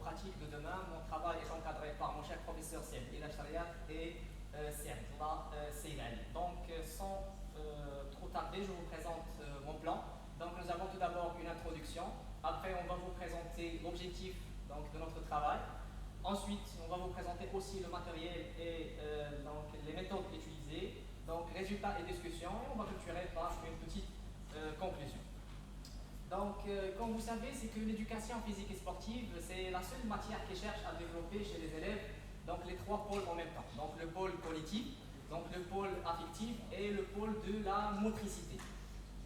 pratiques de demain. Mon travail est encadré par mon cher professeur Sied El Sharia et Sied Seyd Ali. Donc, sans trop tarder, je vous présente mon plan. Donc, nous avons tout d'abord une introduction. Après, on va vous présenter l'objectif de notre travail. Ensuite, on va vous présenter aussi le matériel et donc les méthodes utilisées. Donc, résultats et discussions. Et on va clôturer par une petite conclusion. Donc, comme vous savez, c'est que l'éducation physique et sportive, c'est la seule matière qui cherche à développer chez les élèves donc les trois pôles en même temps. Donc, le pôle cognitif, donc le pôle affectif et le pôle de la motricité.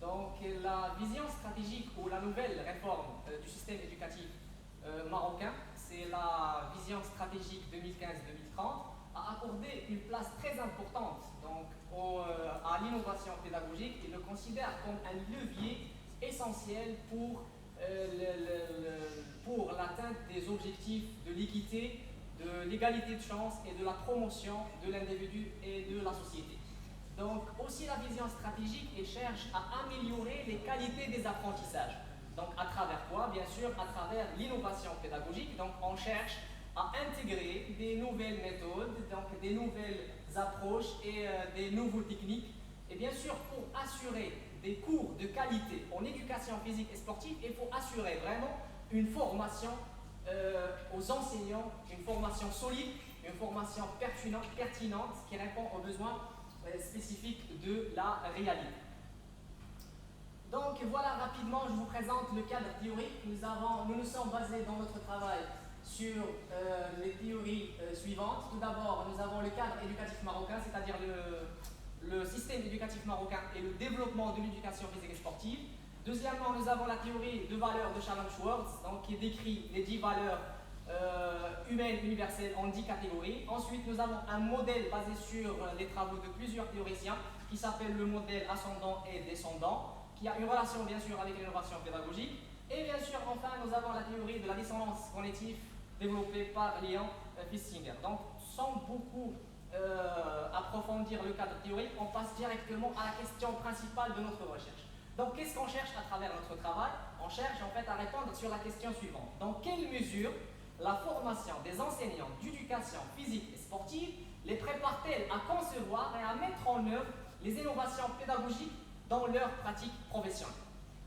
Donc, la vision stratégique ou la nouvelle réforme du système éducatif marocain, c'est la vision stratégique 2015-2030, a accordé une place très importante donc, à l'innovation pédagogique et le considère comme un levier essentiel pour l'atteinte des objectifs de l'équité, de l'égalité de chance et de la promotion de l'individu et de la société. Donc aussi la vision stratégique et cherche à améliorer les qualités des apprentissages. Donc à travers quoi? Bien sûr, à travers l'innovation pédagogique. Donc on cherche à intégrer des nouvelles méthodes, donc des nouvelles approches et des nouvelles techniques. Et bien sûr, pour assurer des cours de qualité en éducation physique et sportive, il faut assurer vraiment une formation aux enseignants, une formation solide, une formation pertinente qui répond aux besoins spécifiques de la réalité. Donc voilà, rapidement, je vous présente le cadre théorique. Nous nous sommes basés dans notre travail sur les théories suivantes. Tout d'abord, nous avons le cadre éducatif marocain, c'est-à-dire le système éducatif marocain et le développement de l'éducation physique et sportive. Deuxièmement, nous avons la théorie de valeurs de Shannon-Schwartz, qui décrit les 10 valeurs humaines universelles en 10 catégories. Ensuite, nous avons un modèle basé sur les travaux de plusieurs théoriciens qui s'appelle le modèle ascendant et descendant, qui a une relation bien sûr avec l'innovation pédagogique. Et bien sûr, enfin, nous avons la théorie de la dissonance cognitive développée par Leon Festinger. Donc, sans beaucoup approfondir le cadre théorique, on passe directement à la question principale de notre recherche. Donc, qu'est-ce qu'on cherche à travers notre travail? On cherche en fait à répondre sur la question suivante. Dans quelle mesure la formation des enseignants d'éducation physique et sportive les prépare-t-elle à concevoir et à mettre en œuvre les innovations pédagogiques dans leur pratique professionnelle?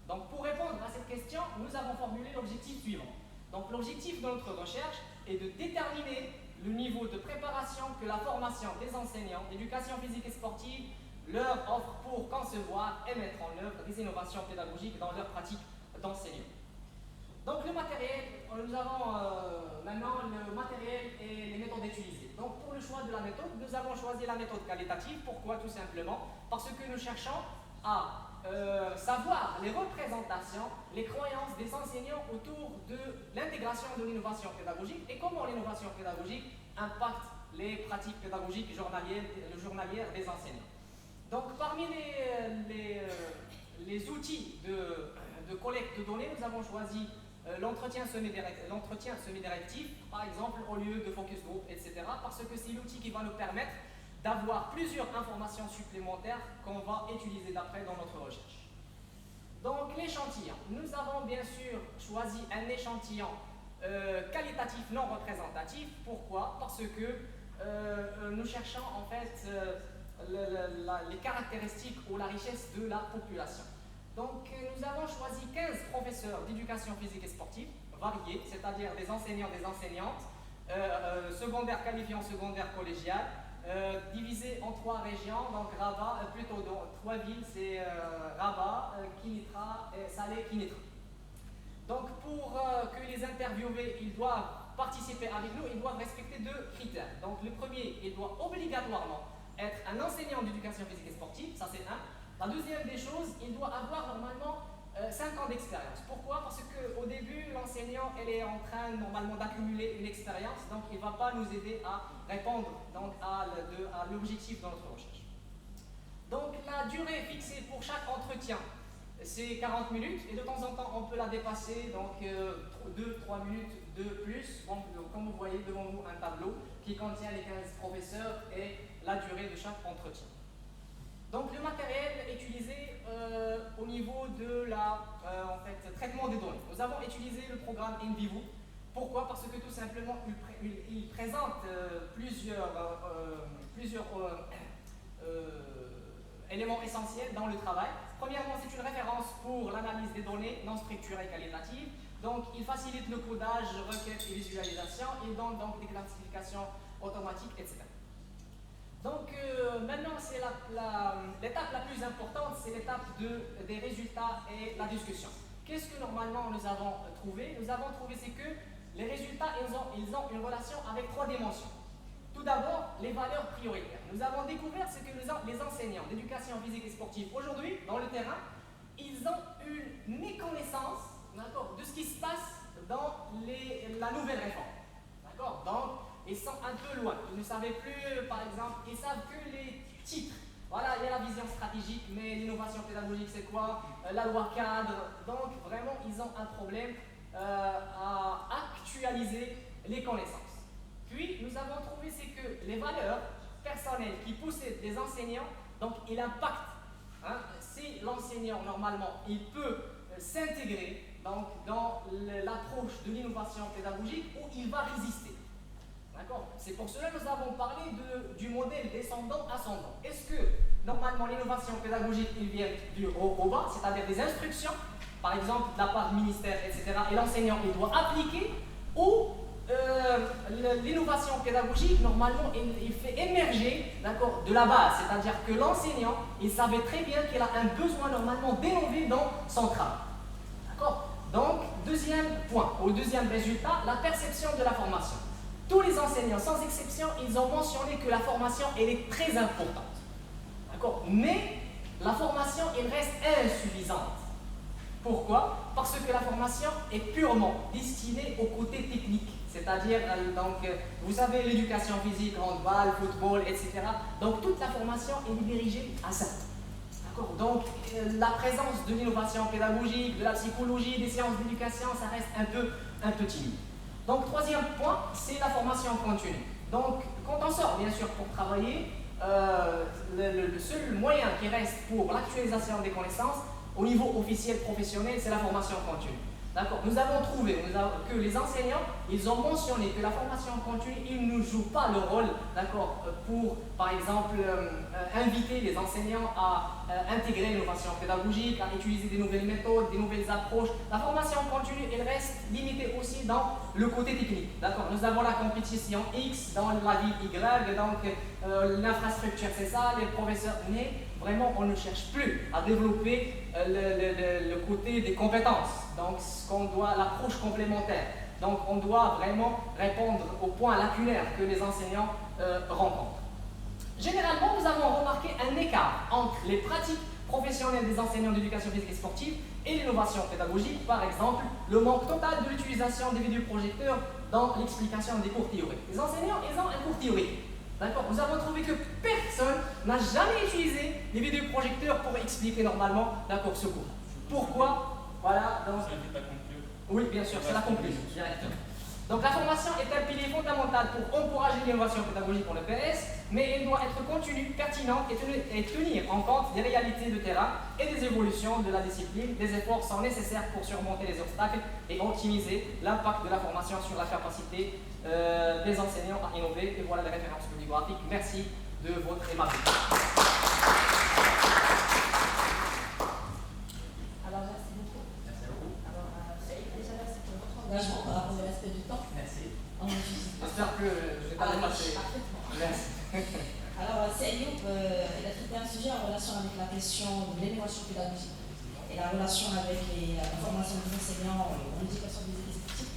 Donc, pour répondre à cette question, nous avons formulé l'objectif suivant. Donc, l'objectif de notre recherche est de déterminer le niveau de préparation que la formation des enseignants d'éducation physique et sportive leur offre pour concevoir et mettre en œuvre des innovations pédagogiques dans leur pratique d'enseignement. Donc le matériel, nous avons maintenant le matériel et les méthodes utilisées. Donc pour le choix de la méthode, nous avons choisi la méthode qualitative. Pourquoi? Tout simplement parce que nous cherchons à savoir les représentations, les croyances des enseignants autour de l'intégration de l'innovation pédagogique et comment l'innovation pédagogique impacte les pratiques pédagogiques journalières des enseignants. Donc parmi les outils de collecte de données, nous avons choisi l'entretien semi-directif, par exemple, au lieu de focus group, etc., parce que c'est l'outil qui va nous permettre d'avoir plusieurs informations supplémentaires qu'on va utiliser d'après dans notre recherche. Donc l'échantillon. Nous avons bien sûr choisi un échantillon qualitatif non représentatif. Pourquoi? Parce que nous cherchons en fait les caractéristiques ou la richesse de la population. Donc nous avons choisi 15 professeurs d'éducation physique et sportive variés, c'est-à-dire des enseignants, des enseignantes, secondaire qualifiant, secondaire collégial, divisés en 3 régions, donc Rabat, plutôt dans 3 villes, c'est Rabat, Kinitra, Salé, Kinitra. Donc pour que les interviewés ils doivent participer avec nous, ils doivent respecter 2 critères. Donc le premier, il doit obligatoirement être un enseignant d'éducation physique et sportive, ça c'est un. La deuxième des choses, il doit avoir normalement 5 ans d'expérience. Pourquoi? Parce qu'au début, l'enseignant elle est en train normalement d'accumuler une expérience, donc il ne va pas nous aider à répondre donc, à l'objectif de notre recherche. Donc la durée fixée pour chaque entretien, c'est 40 minutes et de temps en temps on peut la dépasser, donc 2-3 minutes de plus. Donc, comme vous voyez devant vous un tableau qui contient les 15 professeurs et la durée de chaque entretien. Donc le matériel utilisé au niveau de traitement des données. Nous avons utilisé le programme InVivo. Pourquoi? Parce que tout simplement, il présente plusieurs éléments essentiels dans le travail. Premièrement, c'est une référence pour l'analyse des données non structurées et qualitatives. Donc, il facilite le codage, requête et visualisation. Il donne donc des classifications automatiques, etc. Donc, maintenant, c'est l'étape la plus importante, c'est l'étape des résultats et la discussion. Qu'est-ce que normalement nous avons trouvé? Nous avons trouvé c'est que les résultats, ils ont une relation avec 3 dimensions. Tout d'abord, les valeurs prioritaires. Nous avons découvert ce que les enseignants d'éducation physique et sportive aujourd'hui, dans le terrain, ils ont une méconnaissance de ce qui se passe dans la nouvelle réforme. D'accord? Donc, ils sont un peu loin. Ils ne savaient plus, par exemple, ils savent que les titres. Voilà, il y a la vision stratégique, mais l'innovation pédagogique, c'est quoi? La loi cadre. Donc, vraiment, ils ont un problème à actualiser les connaissances. Puis, nous avons trouvé c'est que les valeurs personnelles qui possèdent des enseignants, donc, il impacte. Hein, si l'enseignant, normalement, il peut s'intégrer dans l'approche de l'innovation pédagogique où il va résister. D'accord? C'est pour cela que nous avons parlé du modèle descendant-ascendant. Est-ce que, normalement, l'innovation pédagogique, il vient du haut au bas, c'est-à-dire des instructions, par exemple, de la part du ministère, etc., et l'enseignant, il doit appliquer, ou l'innovation pédagogique, normalement, il fait émerger, d'accord, de la base, c'est-à-dire que l'enseignant, il savait très bien qu'il a un besoin, normalement, d'innover dans son travail. D'accord? Donc, deuxième point, ou deuxième résultat, la perception de la formation. Tous les enseignants, sans exception, ils ont mentionné que la formation, elle est très importante. D'accord? Mais la formation, elle reste insuffisante. Pourquoi? Parce que la formation est purement destinée au côté technique. C'est-à-dire, vous savez, l'éducation physique, handball, football, etc. Donc, toute la formation est dirigée à ça. D'accord? Donc, la présence de l'innovation pédagogique, de la psychologie, des sciences d'éducation, ça reste un peu timide. Donc, troisième point, c'est la formation continue. Donc, quand on sort, bien sûr, pour travailler, le seul moyen qui reste pour l'actualisation des connaissances, au niveau officiel professionnel, c'est la formation continue. D'accord? Nous avons trouvé que les enseignants, ils ont mentionné que la formation continue, ils ne jouent pas le rôle, d'accord, pour, par exemple, inviter les enseignants à intégrer l'innovation pédagogique, à utiliser des nouvelles méthodes, des nouvelles approches. La formation continue, elle reste limitée aussi dans le côté technique. D'accord? Nous avons la compétition X dans la ville Y, donc l'infrastructure c'est ça, les professeurs, mais vraiment on ne cherche plus à développer le côté des compétences. Donc, l'approche complémentaire. Donc, on doit vraiment répondre aux points lacunaires que les enseignants rencontrent. Généralement, nous avons remarqué un écart entre les pratiques professionnelles des enseignants d'éducation physique et sportive et l'innovation pédagogique. Par exemple, le manque total de l'utilisation des vidéoprojecteurs dans l'explication des cours théoriques. Les enseignants, ils ont un cours théorique. D'accord? Nous avons trouvé que personne n'a jamais utilisé les vidéoprojecteurs pour expliquer normalement ce cours. Pourquoi? Voilà, donc... Oui, bien sûr, c'est la conclusion, directement. Donc la formation est un pilier fondamental pour encourager l'innovation pédagogique pour le PS, mais elle doit être continue, pertinente et tenir en compte des réalités de terrain et des évolutions de la discipline. Des efforts sont nécessaires pour surmonter les obstacles et optimiser l'impact de la formation sur la capacité des enseignants à innover. Et voilà les références bibliographiques. Merci de votre aimabilité. Engagement par rapport au respect du temps. Merci. J'espère que je vais pas dépasser. Merci. Alors, Sayoub, il a traité un sujet en relation avec la question de l'innovation pédagogique et la relation avec la formation des enseignants en éducation physique et sportive.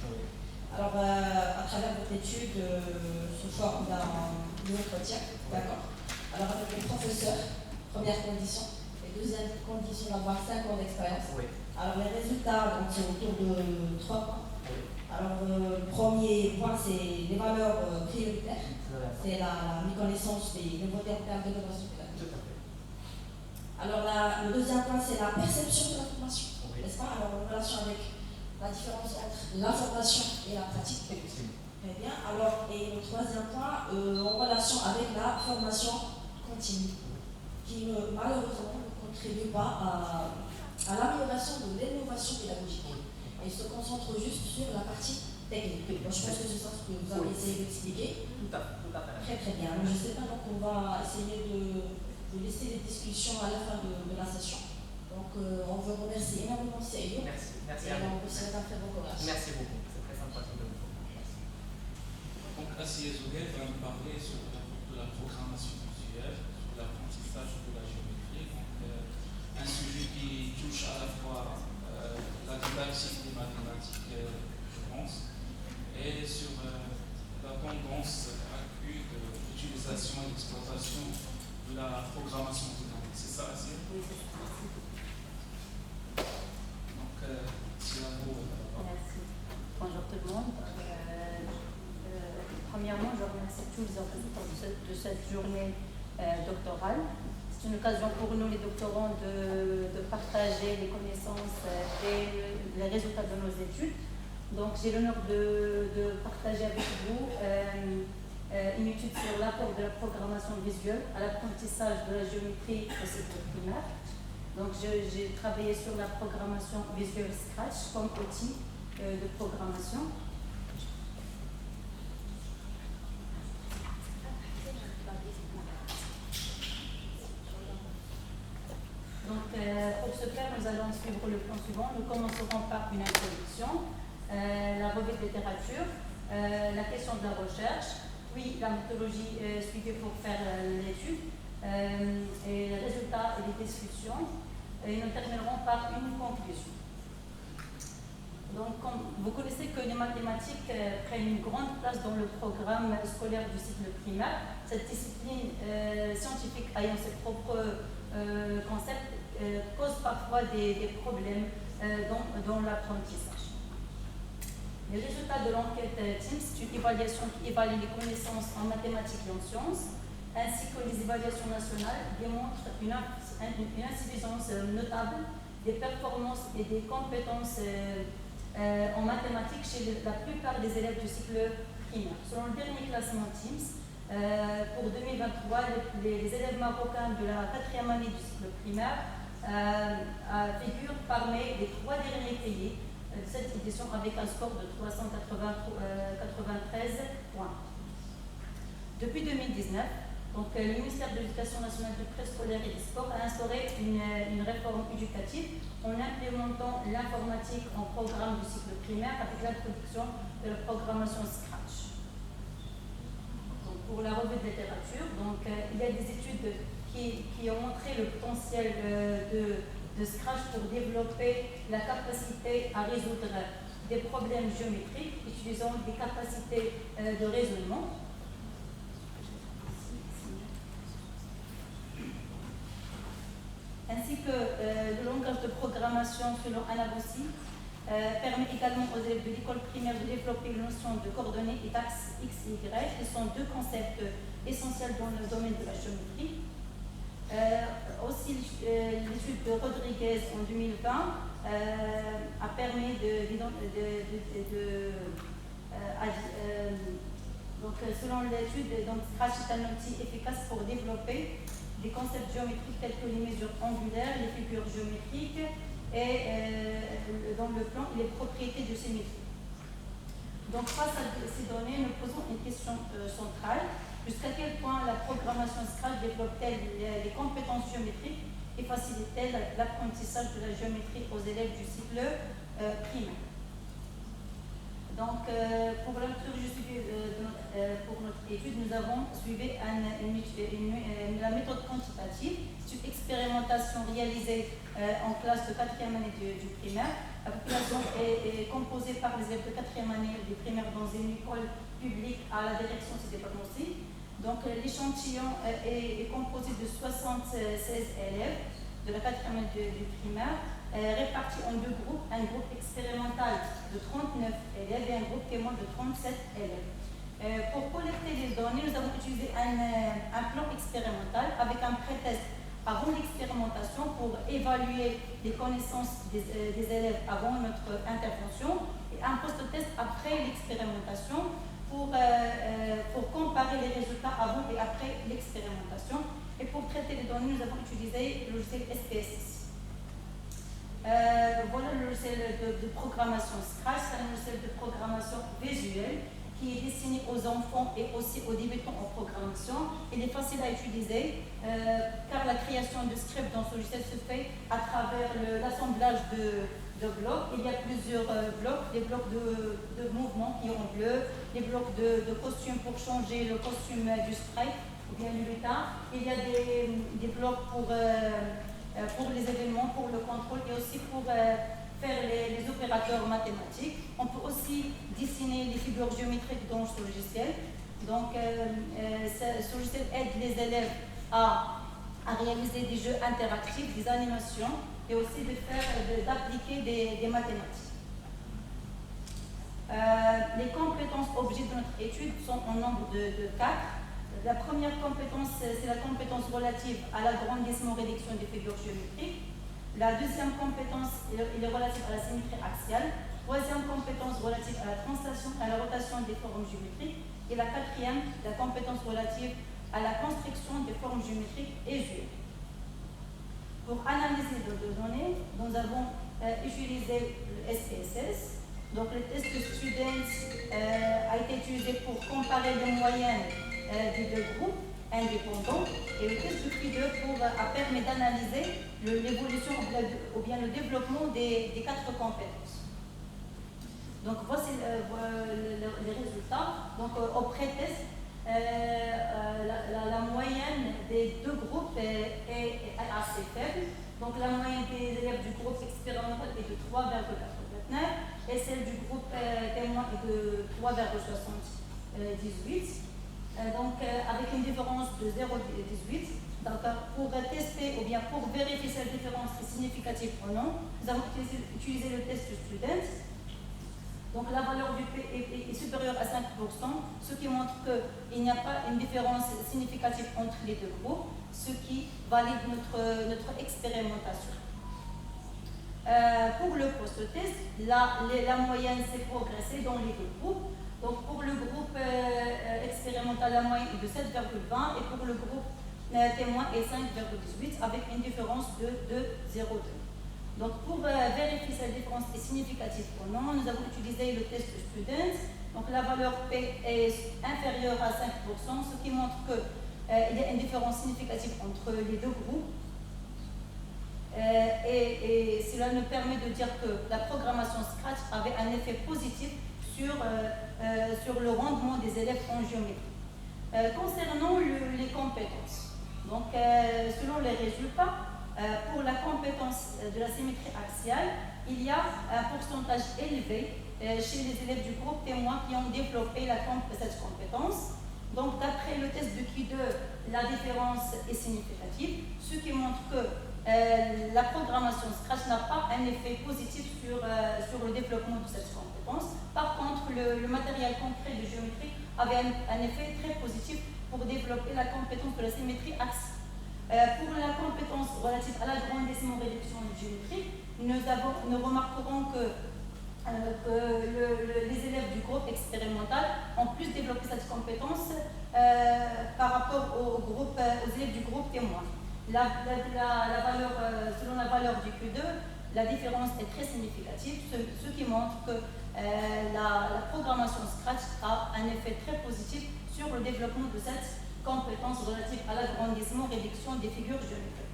Alors, à travers votre étude, sous forme d'un entretien, d'accord. Alors, avec les professeurs, première condition, et deuxième condition d'avoir 5 ans d'expérience. Oui. Alors, les résultats, c'est autour de 3 points. Alors, le premier point, c'est les valeurs prioritaires. C'est la méconnaissance des nouveautés en termes d'innovation pédagogique. Alors, le deuxième point, c'est la perception de la formation. N'est-ce pas? Alors, en relation avec la différence entre l'information et la pratique. Très bien. Alors, et le troisième point, en relation avec la formation continue, qui malheureusement ne contribue pas à l'amélioration de l'innovation pédagogique. Et se concentre juste sur la partie technique. Bon, je pense que c'est ça ce que vous avez essayé d'expliquer. Tout à fait. Très très bien. Je ne sais pas, donc on va essayer de laisser les discussions à la fin de la session. Donc on veut remercier énormément Seydou. Merci Et à vous. on vous souhaite un très bon courage. Merci beaucoup, c'est très sympathique de vous. Donc Assia Zouguet va nous parler de la programmation visuelle, sur l'apprentissage de la géométrie. Donc, un sujet qui touche à la fois la didactique des mathématiques, je pense, et sur la tendance accrue de l'utilisation et l'exploitation de la programmation dynamique. C'est ça, Assia? Oui, c'est ça. Donc, c'est à vous. Merci. Bonjour tout le monde. Premièrement, je remercie tous les organisateurs de cette journée doctorale. C'est une occasion pour nous, les doctorants, de partager les connaissances et les résultats de nos études. Donc, j'ai l'honneur de partager avec vous une étude sur l'apport de la programmation visuelle à l'apprentissage de la géométrie au cycle primaire. Donc, j'ai travaillé sur la programmation visuelle Scratch comme outil de programmation. Donc, pour ce faire, nous allons suivre le plan suivant. Nous commencerons par une introduction, la revue de littérature, la question de la recherche, puis la méthodologie suivie pour faire l'étude, et les résultats et les discussions. Et nous terminerons par une conclusion. Donc, comme vous connaissez que les mathématiques prennent une grande place dans le programme scolaire du cycle primaire. Cette discipline scientifique ayant ses propres concepts cause parfois des problèmes dans l'apprentissage. Les résultats de l'enquête TIMSS, c'est une évaluation qui évalue les connaissances en mathématiques et en sciences, ainsi que les évaluations nationales, démontrent une insuffisance notable des performances et des compétences en mathématiques chez la plupart des élèves du cycle primaire. Selon le dernier classement TIMSS, pour 2023, les élèves marocains de la 4e année du cycle primaire figurent parmi les 3 derniers pays de cette édition avec un score de 393 points. Depuis 2019, donc, le ministère de l'Éducation nationale du préscolaire et du sport a instauré une réforme éducative en implémentant l'informatique en programme du cycle primaire avec l'introduction de la programmation Scratch. Donc, pour la revue de littérature, donc, il y a des études qui ont montré le potentiel de Scratch pour développer la capacité à résoudre des problèmes géométriques utilisant des capacités de raisonnement. Ainsi que le langage de programmation selon Anabossi permet également aux élèves de l'école primaire de développer les notions de coordonnées et d'axes X et Y, qui sont 2 concepts essentiels dans le domaine de la géométrie. Aussi, l'étude de Rodriguez en 2020 a permis donc, selon l'étude, Scratch est un outil efficace pour développer des concepts géométriques tels que les mesures angulaires, les figures géométriques et dans le plan et les propriétés de ces métriques. Donc face à ces données, nous posons une question centrale. Jusqu'à quel point la programmation Scratch développe-t-elle les compétences géométriques et facilite-t-elle l'apprentissage de la géométrie aux élèves du cycle primaire? Donc, pour la pour notre étude, nous avons suivi la méthode quantitative. C'est une expérimentation réalisée en classe de 4e année du primaire. La population est composée par les élèves de 4e année du primaire dans une école publique à la direction de ce département aussi. Donc, l'échantillon est composé de 76 élèves de la 4e année du primaire, répartis en 2 groupes, un groupe expérimental de 39 élèves et un groupe témoin de 37 élèves. Pour collecter les données, nous avons utilisé un plan expérimental avec un pré-test avant l'expérimentation pour évaluer les connaissances des élèves avant notre intervention et un post-test après l'expérimentation pour comparer les résultats avant et après l'expérimentation. Et pour traiter les données, nous avons utilisé le logiciel SPSS. Voilà le logiciel de programmation Scratch, c'est un logiciel de programmation visuelle qui est destiné aux enfants et aussi aux débutants en programmation. Il est facile à utiliser car la création de scripts dans ce logiciel se fait à travers l'assemblage de blocs. Il y a plusieurs blocs, des blocs de mouvement qui ont bleu, des blocs de costumes pour changer le costume du sprite ou bien du lutin. Il y a des blocs pour les événements, pour le contrôle et aussi pour faire les opérateurs mathématiques. On peut aussi dessiner les figures géométriques dans ce logiciel. Donc, ce logiciel aide les élèves à réaliser des jeux interactifs, des animations et aussi d'appliquer des mathématiques. Les compétences objets de notre étude sont en nombre de 4. La première compétence, c'est la compétence relative à l'agrandissement et réduction des figures géométriques. La deuxième compétence est relative à la symétrie axiale. Troisième compétence relative à la translation et à la rotation des formes géométriques. Et la quatrième, la compétence relative à la construction des formes géométriques et usuelles. Pour analyser les données, nous avons utilisé le SPSS. Donc le test de Students a été utilisé pour comparer les moyennes des deux groupes indépendants et le test de Q2 permet d'analyser l'évolution ou bien le développement des 4 compétences. Donc voici les résultats. Donc au pré-test, la moyenne des deux groupes est assez faible. Donc la moyenne des élèves du groupe expérimental est de 3,89 et celle du groupe témoin est de 3,78. Donc avec une différence de 0,18. Donc pour tester ou bien pour vérifier si la différence est significative ou non, nous avons utilisé le test de Student. Donc la valeur du P est supérieure à 5%, ce qui montre qu'il n'y a pas une différence significative entre les deux groupes, ce qui valide notre expérimentation. Pour le post-test, la moyenne s'est progressée dans les deux groupes. Donc pour le groupe expérimental, la moyenne est de 7,20 et pour le groupe témoin est 5,18 avec une différence de 0,2. Donc pour vérifier si la différence est significative ou non, nous avons utilisé le test Student. Donc la valeur P est inférieure à 5%, ce qui montre qu'il y a une différence significative entre les deux groupes. Et cela nous permet de dire que la programmation Scratch avait un effet positif sur le rendement des élèves en géométrie. Concernant les compétences, donc selon les résultats, pour la compétence de la symétrie axiale, il y a un pourcentage élevé chez les élèves du groupe témoin qui ont développé cette compétence. Donc d'après le test de Q2, la différence est significative, ce qui montre que la programmation Scratch n'a pas un effet positif sur le développement de cette compétence. Par contre, le matériel concret de géométrie avait un effet très positif pour développer la compétence de la symétrie axiale. Pour la compétence relative à l'agrandissement et réduction géométrique, nous remarquerons que les élèves du groupe expérimental ont plus développé cette compétence par rapport aux élèves du groupe témoin. Selon la valeur du Q2, la différence est très significative, ce qui montre que la programmation Scratch a un effet très positif sur le développement de cette compétence relative à l'agrandissement et réduction des figures géométriques.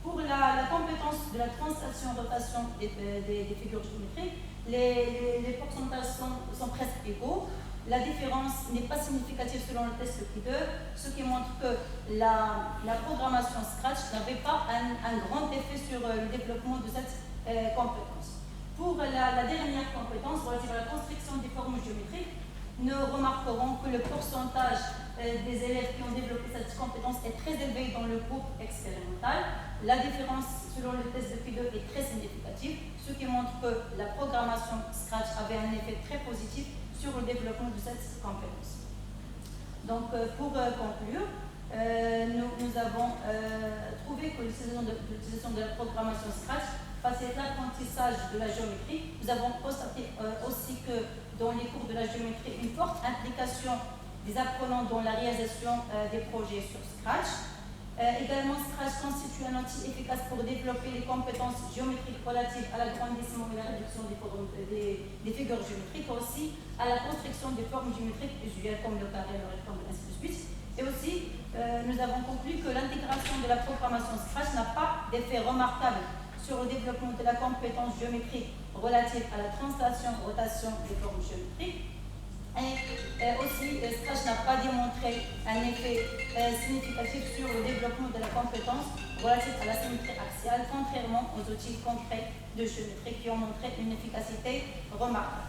Pour la compétence de la translation-rotation des figures géométriques, les pourcentages sont presque égaux. La différence n'est pas significative selon le test Q2, ce qui montre que la programmation Scratch n'avait pas un grand effet sur le développement de cette compétence. Pour la dernière compétence relative à la construction des formes géométriques, nous remarquerons que le pourcentage des élèves qui ont développé cette compétence est très élevé dans le groupe expérimental. La différence selon le test de Q2 est très significative, ce qui montre que la programmation Scratch avait un effet très positif sur le développement de cette compétence. Donc pour conclure, nous avons trouvé que l'utilisation de la programmation Scratch facilite l'apprentissage de la géométrie. Nous avons constaté aussi que dans les cours de la géométrie, une forte implication des apprenants dans la réalisation des projets sur Scratch. Également, Scratch constitue un outil efficace pour développer les compétences géométriques relatives à l'agrandissement et la réduction des figures géométriques, aussi à la construction des formes géométriques usuelles comme le carré, le rectangle, ainsi de suite. Et aussi, nous avons conclu que l'intégration de la programmation Scratch n'a pas d'effet remarquable sur le développement de la compétence géométrique relative à la translation, rotation des formes géométriques. Et aussi, Scratch n'a pas démontré un effet significatif sur le développement de la compétence relative à la symétrie axiale, contrairement aux outils concrets de géométrie qui ont montré une efficacité remarquable.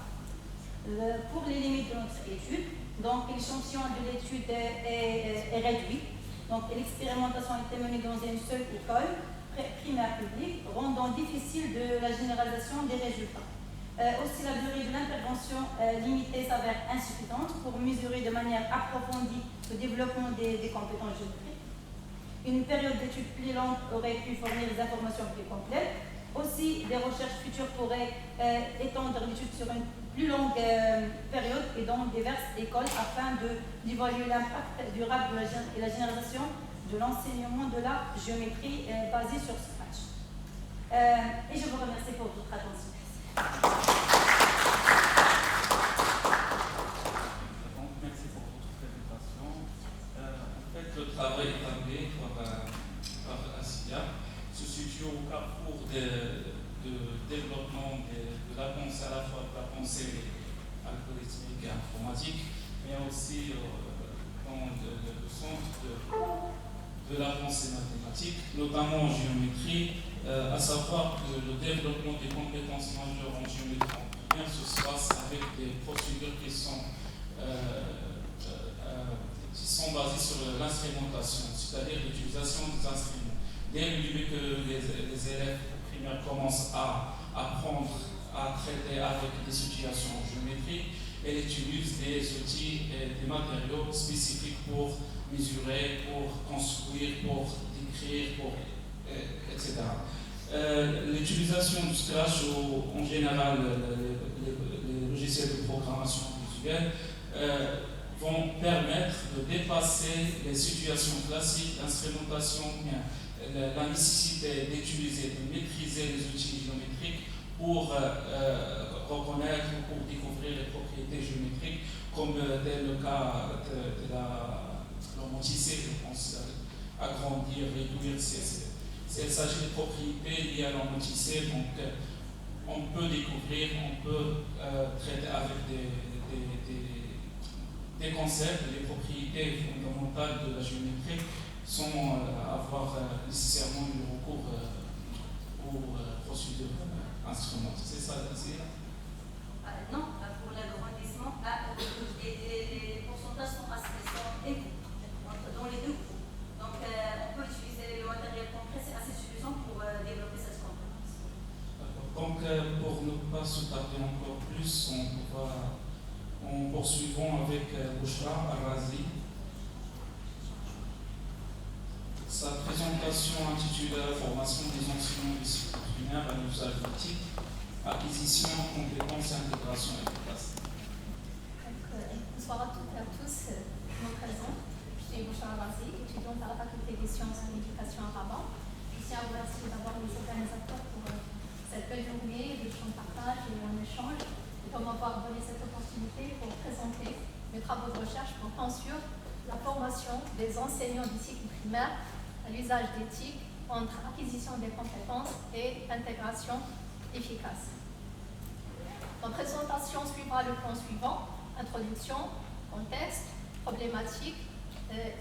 Pour les limites de notre étude, donc l'échantillon de l'étude est réduit. Donc l'expérimentation a été menée dans une seule école primaire publique, rendant difficile de la généralisation des résultats. Aussi, la durée de l'intervention limitée s'avère insuffisante pour mesurer de manière approfondie le développement des compétences géométriques. Une période d'étude plus longue aurait pu fournir des informations plus complètes. Aussi, des recherches futures pourraient étendre l'étude sur une plus longue période et dans diverses écoles afin d'évaluer l'impact durable et la généralisation de l'enseignement de la géométrie basée sur Scratch. Et je vous remercie pour votre attention. Merci pour votre présentation. En fait, le travail établi par ASIA se situe au carrefour de développement de la pensée, à la fois de la pensée algorithmique et informatique, mais aussi dans le centre de la pensée mathématique, notamment en géométrie, à savoir que le développement des compétences majeures en géométrie bien se passe avec des procédures qui sont basées sur l'instrumentation, c'est-à-dire l'utilisation des instruments. Dès le début que les élèves primaires commencent à apprendre à traiter avec des situations géométriques, elles utilisent des outils et des matériaux spécifiques pour mesurer, pour construire, pour décrire, etc. L'utilisation du Scratch ou en général les logiciels de programmation visuelle vont permettre de dépasser les situations classiques d'instrumentation, la nécessité d'utiliser, de maîtriser les outils géométriques pour reconnaître ou pour découvrir les propriétés géométriques, comme tel le cas de l'homotissé, je pense, agrandir, réduire. S'il s'agit de propriétés liées à l'homotissé, donc on peut découvrir, on peut traiter avec des concepts, des propriétés fondamentales de la géométrie sans avoir nécessairement eu recours aux procédures instrumentales. C'est ça, Non, pour l'agrandissement, les pourcentages sont égaux dans les deux groupes. Donc, on peut utiliser le matériel concret, c'est assez suffisant pour développer cette compétence. Donc, pour ne pas se tarder encore plus, en poursuivant avec Bouchra Arazi. Sa présentation intitulée « Formation des enseignants du cycle primaire à l'usage d'éthique, acquisition, compétences et intégration efficace ». Bonsoir à toutes et à tous, je me présente. Je suis Bouchra Arazi, étudiante à la faculté des sciences et de l'éducation à Rabat. Je tiens à vous remercier d'avoir les organisateurs pour cette belle journée de champ de partage et un échange, et pour m'avoir donné cette opportunité pour présenter mes travaux de recherche portant sur la formation des enseignants du cycle primaire à l'usage d'éthique entre acquisition des compétences et intégration efficace. Ma présentation suivra le plan suivant: introduction, contexte, problématique,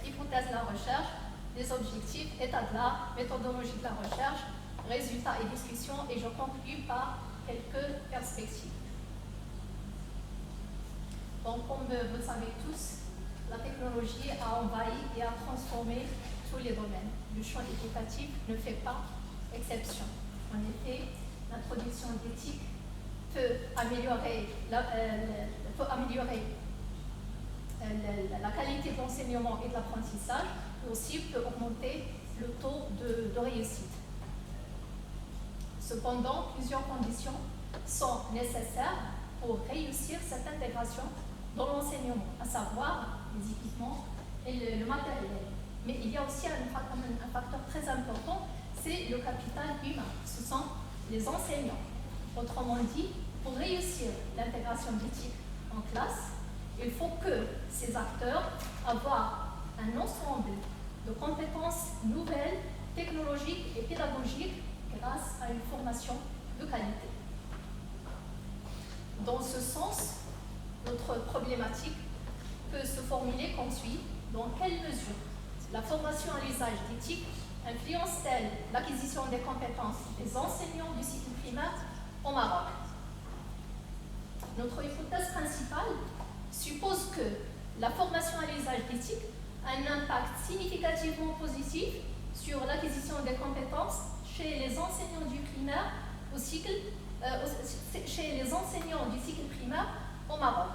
hypothèse de la recherche, les objectifs, état de l'art, méthodologie de la recherche, résultats et discussions, et je conclus par quelques perspectives. Donc, comme vous le savez tous, la technologie a envahi et a transformé tous les domaines. Le champ éducatif ne fait pas exception. En effet, l'introduction d'éthique peut améliorer la qualité de l'enseignement et de l'apprentissage, mais aussi peut augmenter le taux de réussite. Cependant, plusieurs conditions sont nécessaires pour réussir cette intégration dans l'enseignement, à savoir les équipements et le matériel. Mais il y a aussi un facteur très important, c'est le capital humain. Ce sont les enseignants. Autrement dit, pour réussir l'intégration d'éthique en classe, il faut que ces acteurs aient un ensemble de compétences nouvelles, technologiques et pédagogiques grâce à une formation de qualité. Dans ce sens, notre problématique peut se formuler comme suit. Dans quelle mesure la formation à l'usage d'éthique influence-t-elle l'acquisition des compétences des enseignants du cycle primaire au Maroc? Notre hypothèse principale suppose que la formation à l'usage d'éthique a un impact significativement positif sur l'acquisition des compétences chez les enseignants du primaire chez les enseignants du cycle primaire au Maroc.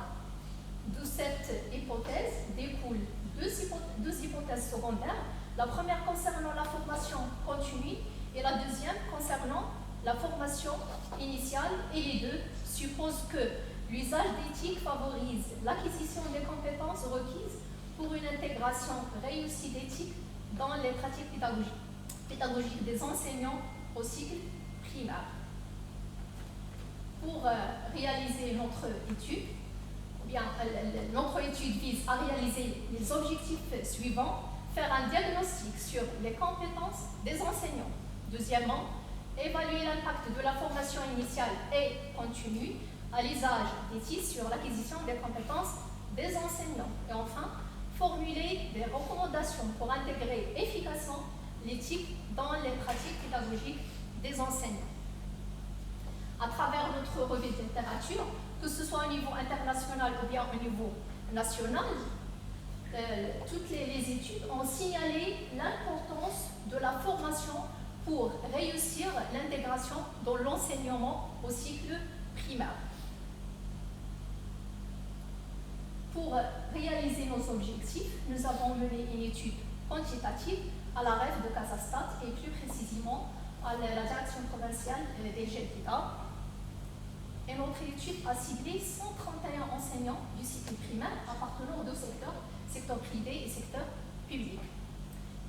De cette hypothèse découlent deux hypothèses secondaires. La première concernant la formation continue et la deuxième concernant la formation initiale, et les deux supposent que l'usage d'éthique favorise l'acquisition des compétences requises pour une intégration réussie d'éthique dans les pratiques pédagogiques des enseignants au cycle primaire. Pour réaliser notre étude, notre étude vise à réaliser les objectifs suivants: faire un diagnostic sur les compétences des enseignants. Deuxièmement, évaluer l'impact de la formation initiale et continue à l'usage d'éthique sur l'acquisition des compétences des enseignants. Et enfin, formuler des recommandations pour intégrer efficacement l'éthique dans les pratiques pédagogiques des enseignants. À travers notre revue de littérature, que ce soit au niveau international ou bien au niveau national, toutes les études ont signalé l'importance de la formation pour réussir l'intégration dans l'enseignement au cycle primaire. Pour réaliser nos objectifs, nous avons mené une étude quantitative à la REF de Casastat et plus précisément à la direction provinciale des GEPIDA. Et notre étude a ciblé 131 enseignants du cycle primaire appartenant aux deux secteurs, secteur privé et secteur public.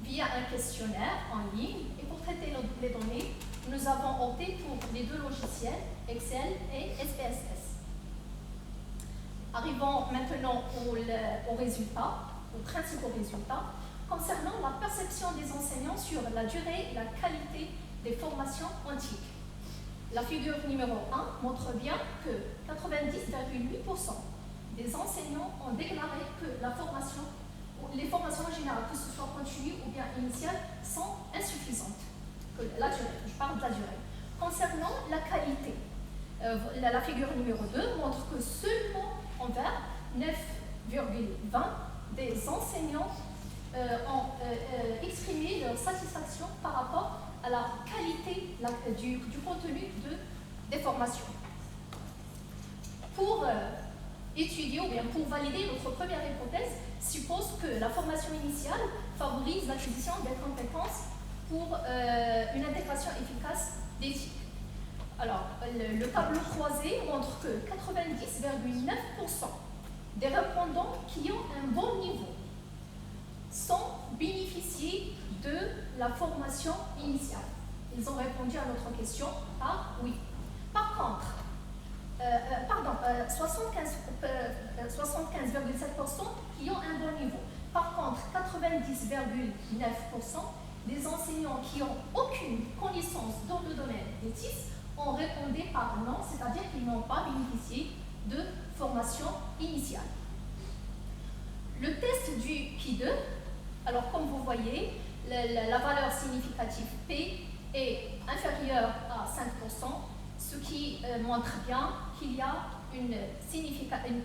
Via un questionnaire en ligne, et pour traiter les données, nous avons opté pour les deux logiciels, Excel et SPSS. Arrivons maintenant aux résultats, aux principaux résultats, concernant la perception des enseignants sur la durée et la qualité des formations antiques. La figure numéro 1 montre bien que 90,8% des enseignants ont déclaré que les formations en général, que ce soit continue ou bien initiale, sont insuffisantes. La durée, je parle de la durée. Concernant la qualité, la figure numéro 2 montre que seulement envers 9,20 des enseignants ont exprimé leur satisfaction par rapport à la qualité du contenu des formations. Pour étudier ou bien pour valider notre première hypothèse, suppose que la formation initiale favorise l'acquisition des compétences pour une intégration efficace d'éthique. Alors, le tableau croisé montre que 90,9% des répondants qui ont un bon niveau sont bénéficiés de la formation initiale. Ils ont répondu à notre question par oui. Par contre, 75,7% qui ont un bon niveau. Par contre, 90,9% des enseignants qui n'ont aucune connaissance dans le domaine des TIS ont répondu par non, c'est-à-dire qu'ils n'ont pas bénéficié de formation initiale. Le test du Q2, alors comme vous voyez, la valeur significative P est inférieure à 5%, ce qui montre bien qu'il y a une significative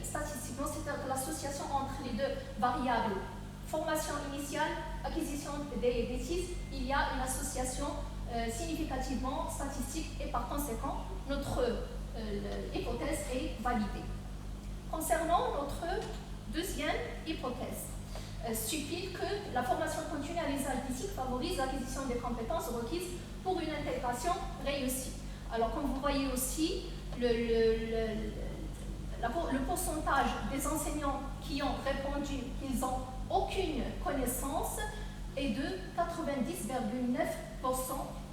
statistiquement, c'est-à-dire que l'association entre les deux variables, formation initiale, acquisition des TIS, il y a une association significativement statistique et par conséquent, notre hypothèse est validée. Concernant notre deuxième hypothèse, stipule que la formation continue à l'usage d'éthique favorise l'acquisition des compétences requises pour une intégration réussie. Alors, comme vous voyez aussi, le pourcentage des enseignants qui ont répondu qu'ils ont aucune connaissance et de 90,9%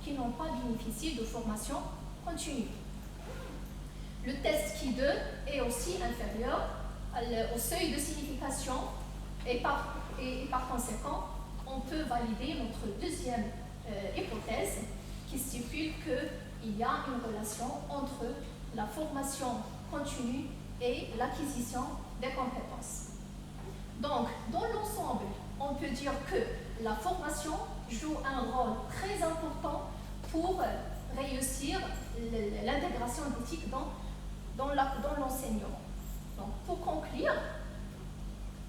qui n'ont pas bénéficié de formation continue. Le test Ki 2 est aussi inférieur au seuil de signification et par conséquent, on peut valider notre deuxième hypothèse qui stipule qu'il y a une relation entre la formation continue et l'acquisition des compétences. Donc, dans l'ensemble, on peut dire que la formation joue un rôle très important pour réussir l'intégration d'éthique dans l'enseignement. Donc, pour conclure,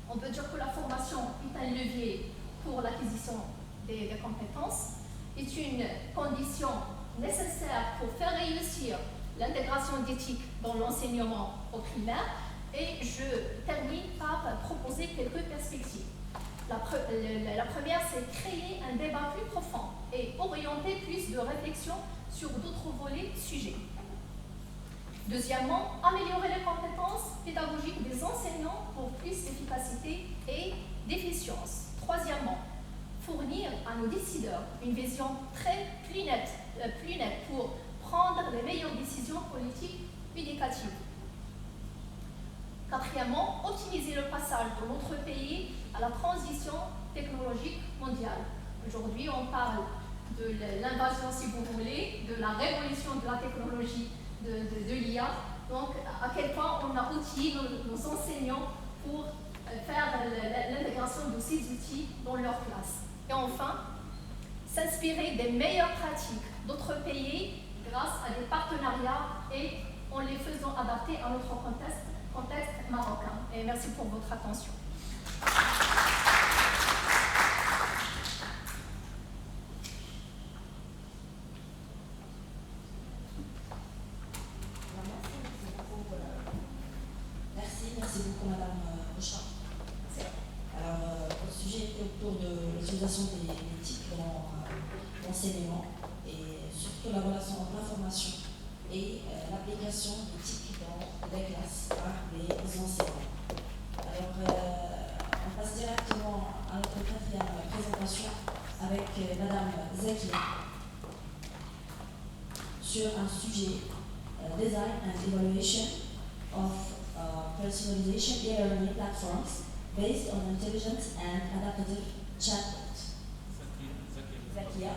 on peut dire que la formation est un levier pour l'acquisition des compétences, est une condition nécessaire pour faire réussir l'intégration d'éthique dans l'enseignement au primaire. Et je termine par proposer quelques perspectives. La première, c'est créer un débat plus profond et orienter plus de réflexion sur d'autres volets sujets. Deuxièmement, améliorer les compétences pédagogiques des enseignants pour plus d'efficacité et d'efficience. Troisièmement, fournir à nos décideurs une vision plus nette pour prendre les meilleures décisions politiques éducatives. Quatrièmement, optimiser le passage de notre pays à la transition technologique mondiale. Aujourd'hui, on parle de l'invasion, si vous voulez, de la révolution de la technologie de l'IA. Donc, à quel point on a outillé nos enseignants pour faire l'intégration de ces outils dans leur classe. Et enfin, s'inspirer des meilleures pratiques d'autres pays grâce à des partenariats et en les faisant adapter à notre contexte marocain. Et merci pour votre attention. Merci beaucoup Madame Bouchra. Alors, le sujet était autour de l'utilisation des éthiques dans l'enseignement et surtout la relation entre l'information et l'application d'éthique dans les classes par les enseignants. Alors, on passe directement à notre quatrième présentation avec Madame Zakia sur un sujet Design and Evaluation of Personalization e-learning platforms based on intelligent and adaptive chatbot. Zakia.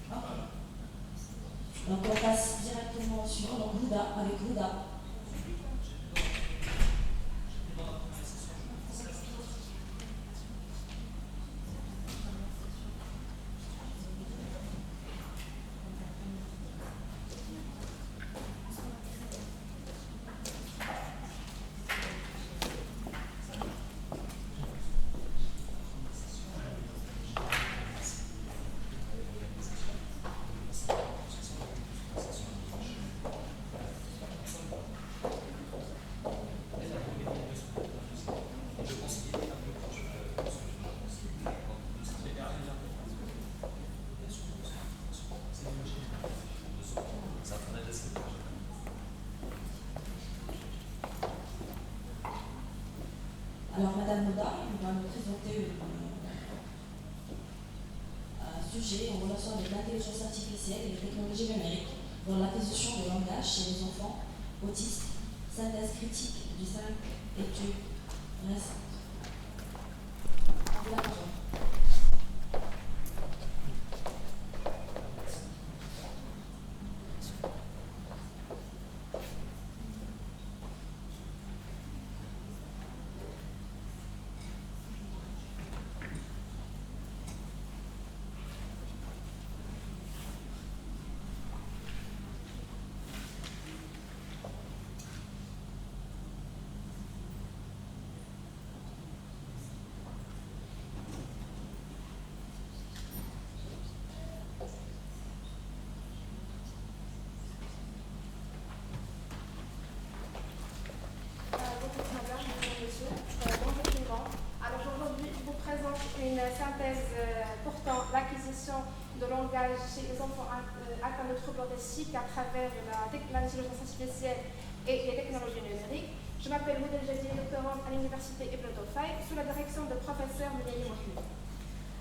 Okay. Donc on passe directement sur Rouda avec Rouda. Alors, Madame Moda, va nous présenter un sujet en relation avec l'intelligence artificielle et les technologies numériques dans l'acquisition de langage chez les enfants autistes, synthèse critique du 5 études récentes. À vous la parole. Une synthèse portant l'acquisition de langage chez les enfants atteints de troubles autistiques à travers l'intelligence artificielle et les technologies numériques. Je m'appelle Moudel Jadine, doctorante à l'Université Ibn Tofay, sous la direction du professeur Mouniaï Mohamed.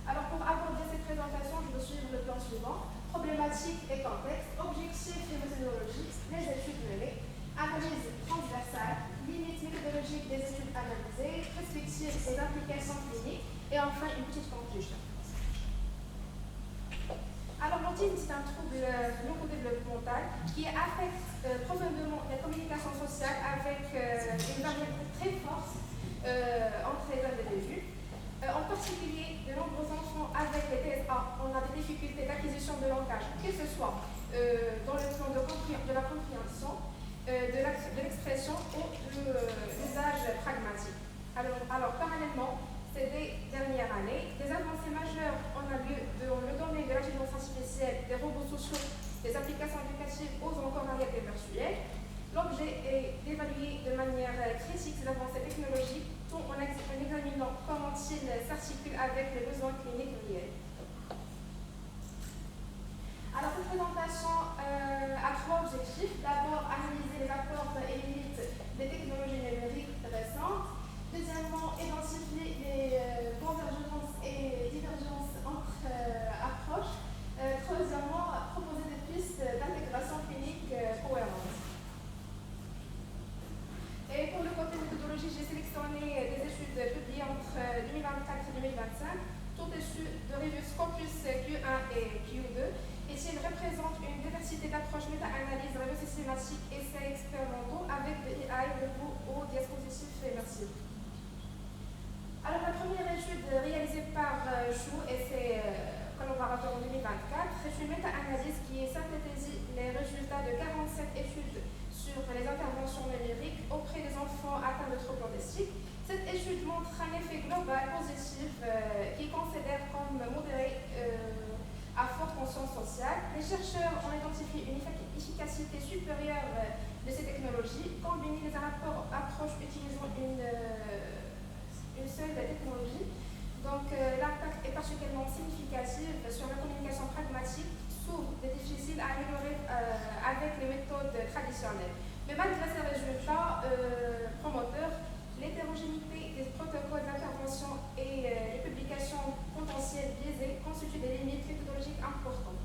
Alors, pour aborder cette présentation, je vais suivre le plan suivant. Problématique et contexte, objectifs et méthodologie, les études menées, analyse transversale, limites méthodologiques des études analysées, perspectives et implications cliniques, et enfin une petite conclusion. Alors, l'autisme, c'est un trouble neurodéveloppemental qui affecte profondément la communication sociale avec une variété très forte entre les individus. En particulier, de nombreux enfants avec les TSA ont des difficultés d'acquisition de langage, que ce soit dans le plan de la compréhension, de l'expression ou de l'usage pragmatique. Alors, parallèlement, ces dernières années, des avancées majeures ont eu lieu dans le domaine de l'intelligence artificielle, des robots sociaux, des applications éducatives ou encore la réalité virtuelle. L'objet est d'évaluer de manière critique ces avancées technologiques, tout en examinant comment ils s'articulent avec les besoins cliniques réels. Alors, cette présentation a trois objectifs. D'abord, analyser les apports et limites des technologies numériques récentes. Deuxièmement, identifier les convergences et divergences entre approches. Troisièmement, proposer des pistes d'intégration clinique cohérentes. Et pour le côté méthodologie, j'ai sélectionné des études publiées entre 2024 et 2025, toutes issues de revues Scopus Q1 et Q2, et ils représentent une diversité d'approches méta-analyses, revues systématiques, essais expérimentaux avec de l'IA, revue ou dispositifs immersifs. Alors, la première étude réalisée par Chou et ses collaborateurs en 2024 est une méta-analyse qui synthétise les résultats de 47 études sur les interventions numériques auprès des enfants atteints de troubles autistiques. Cette étude montre un effet global positif qui considère comme modéré à forte conscience sociale. Les chercheurs ont identifié une efficacité supérieure de ces technologies, combinées à une approche utilisant une seule technologie. Donc, l'impact est particulièrement significatif sur la communication pragmatique, sourde et difficile à améliorer avec les méthodes traditionnelles. Mais malgré ces résultats promoteurs, l'hétérogénéité des protocoles d'intervention et les publications potentielles biaisées constituent des limites méthodologiques importantes.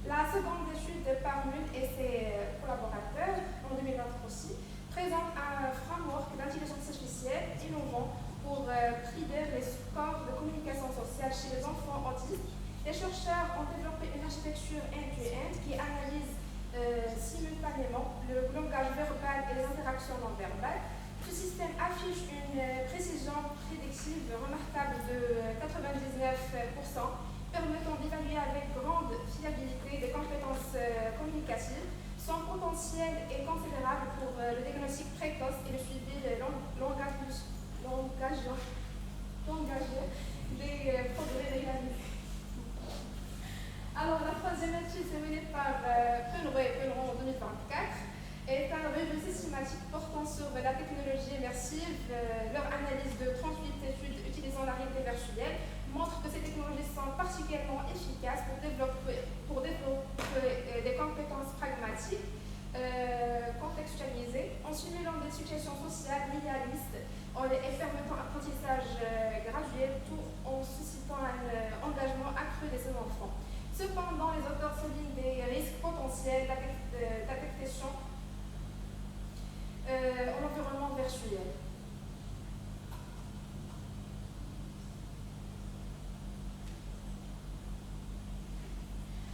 La seconde étude par Mull et ses collaborateurs, en 2023 aussi, présente un framework d'intelligence artificielle innovant pour prédire les scores de communication sociale chez les enfants autistes. Les chercheurs ont développé une architecture end-to-end qui analyse simultanément le langage verbal et les interactions non verbales. Ce système affiche une précision prédictive remarquable de 99%, permettant d'évaluer avec grande fiabilité les compétences communicatives. Son potentiel est considérable pour le diagnostic précoce et le suivi de langage des progrès réalisés. Alors, la troisième étude est menée par Penroy et Penron en 2024 est une revue systématique portant sur la technologie immersive. Leur analyse de 38 études utilisant la réalité virtuelle montre que ces technologies sont particulièrement efficaces pour développer des compétences pragmatiques contextualisées en simulant des situations sociales réalistes et permettant un apprentissage graduel tout en suscitant un engagement accru de ces enfants. Cependant, les auteurs soulignent des risques potentiels d'affectation en environnement virtuel.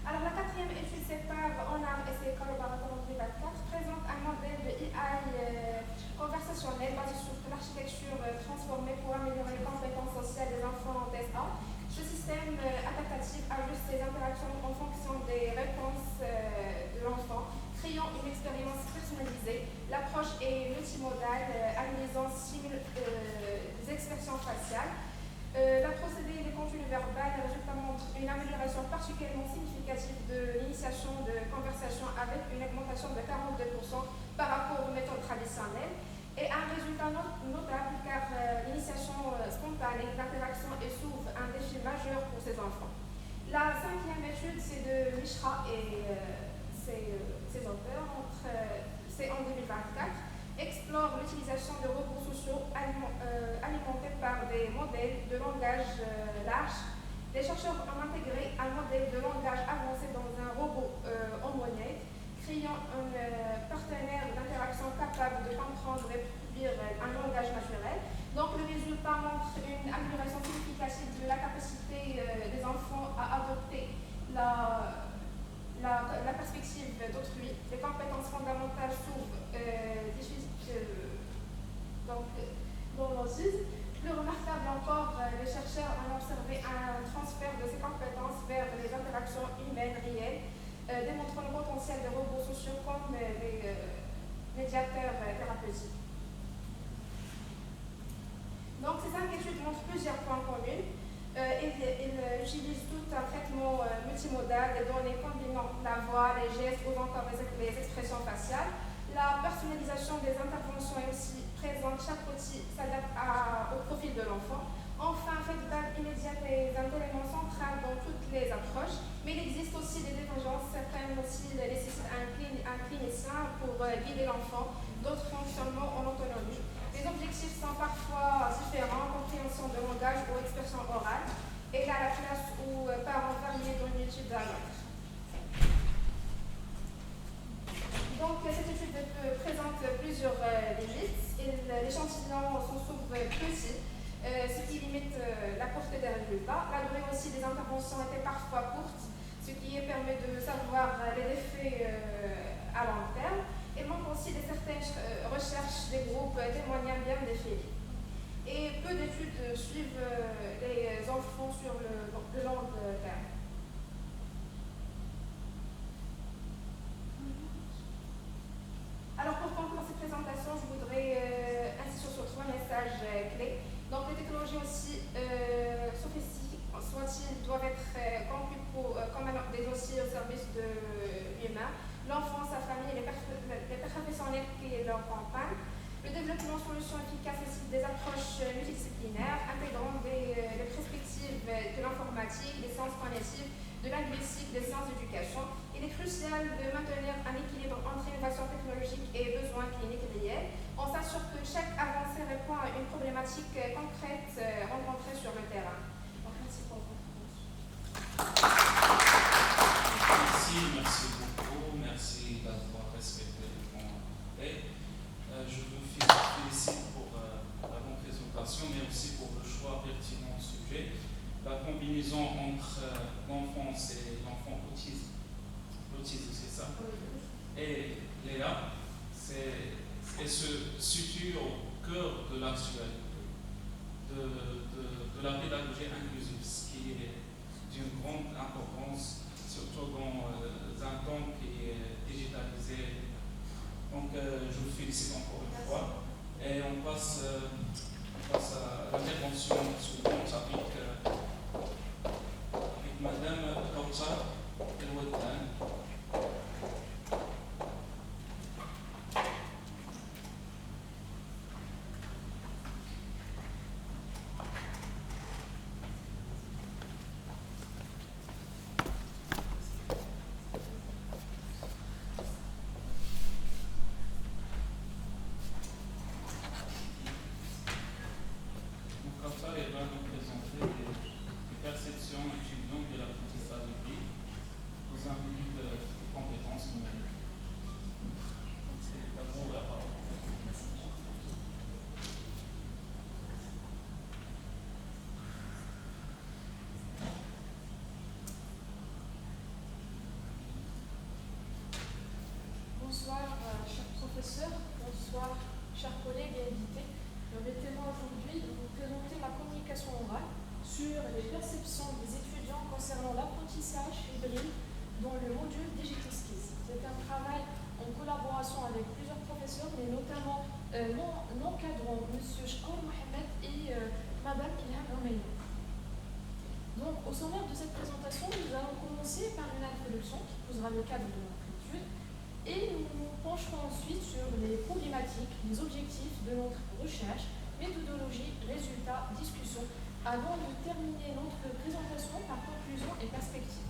Alors, la quatrième étude sépare Onam et ses collaborateurs en 2024 présente un modèle de AI conversationnel basé sur l'architecture transformée pour améliorer les compétences sociales des enfants en TSA. Ce système adaptatif ajuste les interactions en fonction des réponses de l'enfant, créant une expérience personnalisée. L'approche est multimodale, analysant des expressions faciales. La procédé de contenu verbal, le résultat montre une amélioration particulièrement significative de l'initiation de conversation avec une augmentation de 42% par rapport aux méthodes traditionnelles et un résultat notable car l'initiation spontanée d'interaction est souvent un défi majeur pour ces enfants. La cinquième étude, c'est de Mishra et ses auteurs. en 2024 explore l'utilisation de robots sociaux alimentés par des modèles de langage large. Les chercheurs ont intégré un modèle de langage avancé dans un robot humanoïde, créant un partenaire d'interaction capable de comprendre et produire un langage naturel. Donc le résultat montre une amélioration significative de la capacité des enfants à adopter la perspective d'autrui. Les compétences fondamentales s'ouvrent dans l'autisme. Plus remarquable encore, les chercheurs ont observé un transfert de ces compétences vers les interactions humaines réelles, démontrant le potentiel des robots sociaux comme les médiateurs thérapeutiques. Donc ces 5 études montrent plusieurs points communs. Ils utilisent tout un traitement multimodal des données combinant la voix, les gestes ou encore les expressions faciales. La personnalisation des interventions est aussi présente. Chaque outil s'adapte au profil de l'enfant. Enfin, feedback immédiat est un élément central dans toutes les approches, mais il existe aussi des divergences. Certaines aussi nécessitent un clinicien pour guider l'enfant, d'autres fonctionnement en autonomie. Les objectifs sont parfois différents, compréhension de langage ou expression orale, et à la place où parents variés d'une étude à l'autre. Donc, cette étude présente plusieurs limites. L'échantillon sont souvent petits, ce qui limite la portée des résultats. La durée aussi des interventions était parfois courte, ce qui permet de savoir les effets à long terme. Il manque aussi de certaines recherches des groupes témoignant bien d'effets. Et peu d'études suivent les enfants sur le long terme. Alors pour conclure cette présentation, je voudrais insister sur 3 messages clés. Donc les technologies aussi sophistiquées soient-ils doivent être conçues comme des outils au service de l'humain, l'enfant, sa famille, les professionnels qui leur accompagnent. Le développement de solutions efficaces nécessite des approches multidisciplinaires intégrant les perspectives de l'informatique, des sciences cognitives, de linguistique, des sciences d'éducation. Il est crucial de maintenir un équilibre entre innovation technologique et besoins cliniques réels. On s'assure que chaque avancée répond à une problématique concrète rencontrée sur le terrain. Donc, merci pour votre attention. Merci beaucoup. Merci d'avoir respecté le temps. Je vous félicite pour la bonne présentation, mais aussi pour le choix pertinent du sujet. La combinaison entre l'enfance et l'enfant autisme, c'est ça, et Léa, elle se situe au cœur de l'actualité, de la pédagogie inclusive, ce qui est d'une grande importance, surtout dans un temps qui est digitalisé. Donc, je vous félicite encore une fois. Et on passe à l'intervention suivante avec Madame Kautsar El-Weddan. Bonsoir, chers professeurs, bonsoir, chers collègues et invités. Permettez-moi aujourd'hui de vous présenter la communication orale sur les perceptions des étudiants concernant l'apprentissage hybride dans le module Digital Skills. C'est un travail en collaboration avec plusieurs professeurs, mais notamment mon encadrant, M. Shkour Mohamed et Mme Ilham Romeino. Donc, au sommaire de cette présentation, nous allons commencer par une introduction qui posera le cadre de notre étude. Et nous nous pencherons ensuite sur les problématiques, les objectifs de notre recherche, méthodologie, résultats, discussion, avant de terminer notre présentation par conclusion et perspective.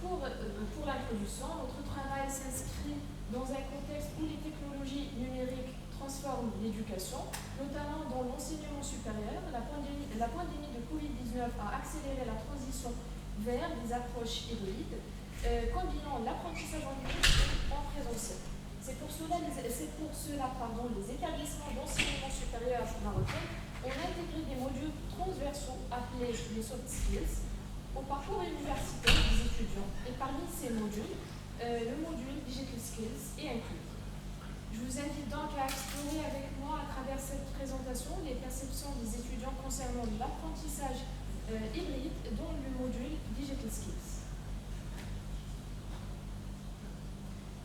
Pour l'introduction, notre travail s'inscrit dans un contexte où les technologies numériques transforment l'éducation, notamment dans l'enseignement supérieur. La pandémie de Covid-19 a accéléré la transition vers des approches hybrides, combinant l'apprentissage en ligne et en présentiel. C'est pour cela, les établissements d'enseignement supérieur marocains ont intégré des modules transversaux appelés les soft skills au parcours universitaire des étudiants. Et parmi ces modules, le module Digital Skills est inclus. Je vous invite donc à explorer avec moi à travers cette présentation les perceptions des étudiants concernant l'apprentissage hybride dans le module Digital Skills.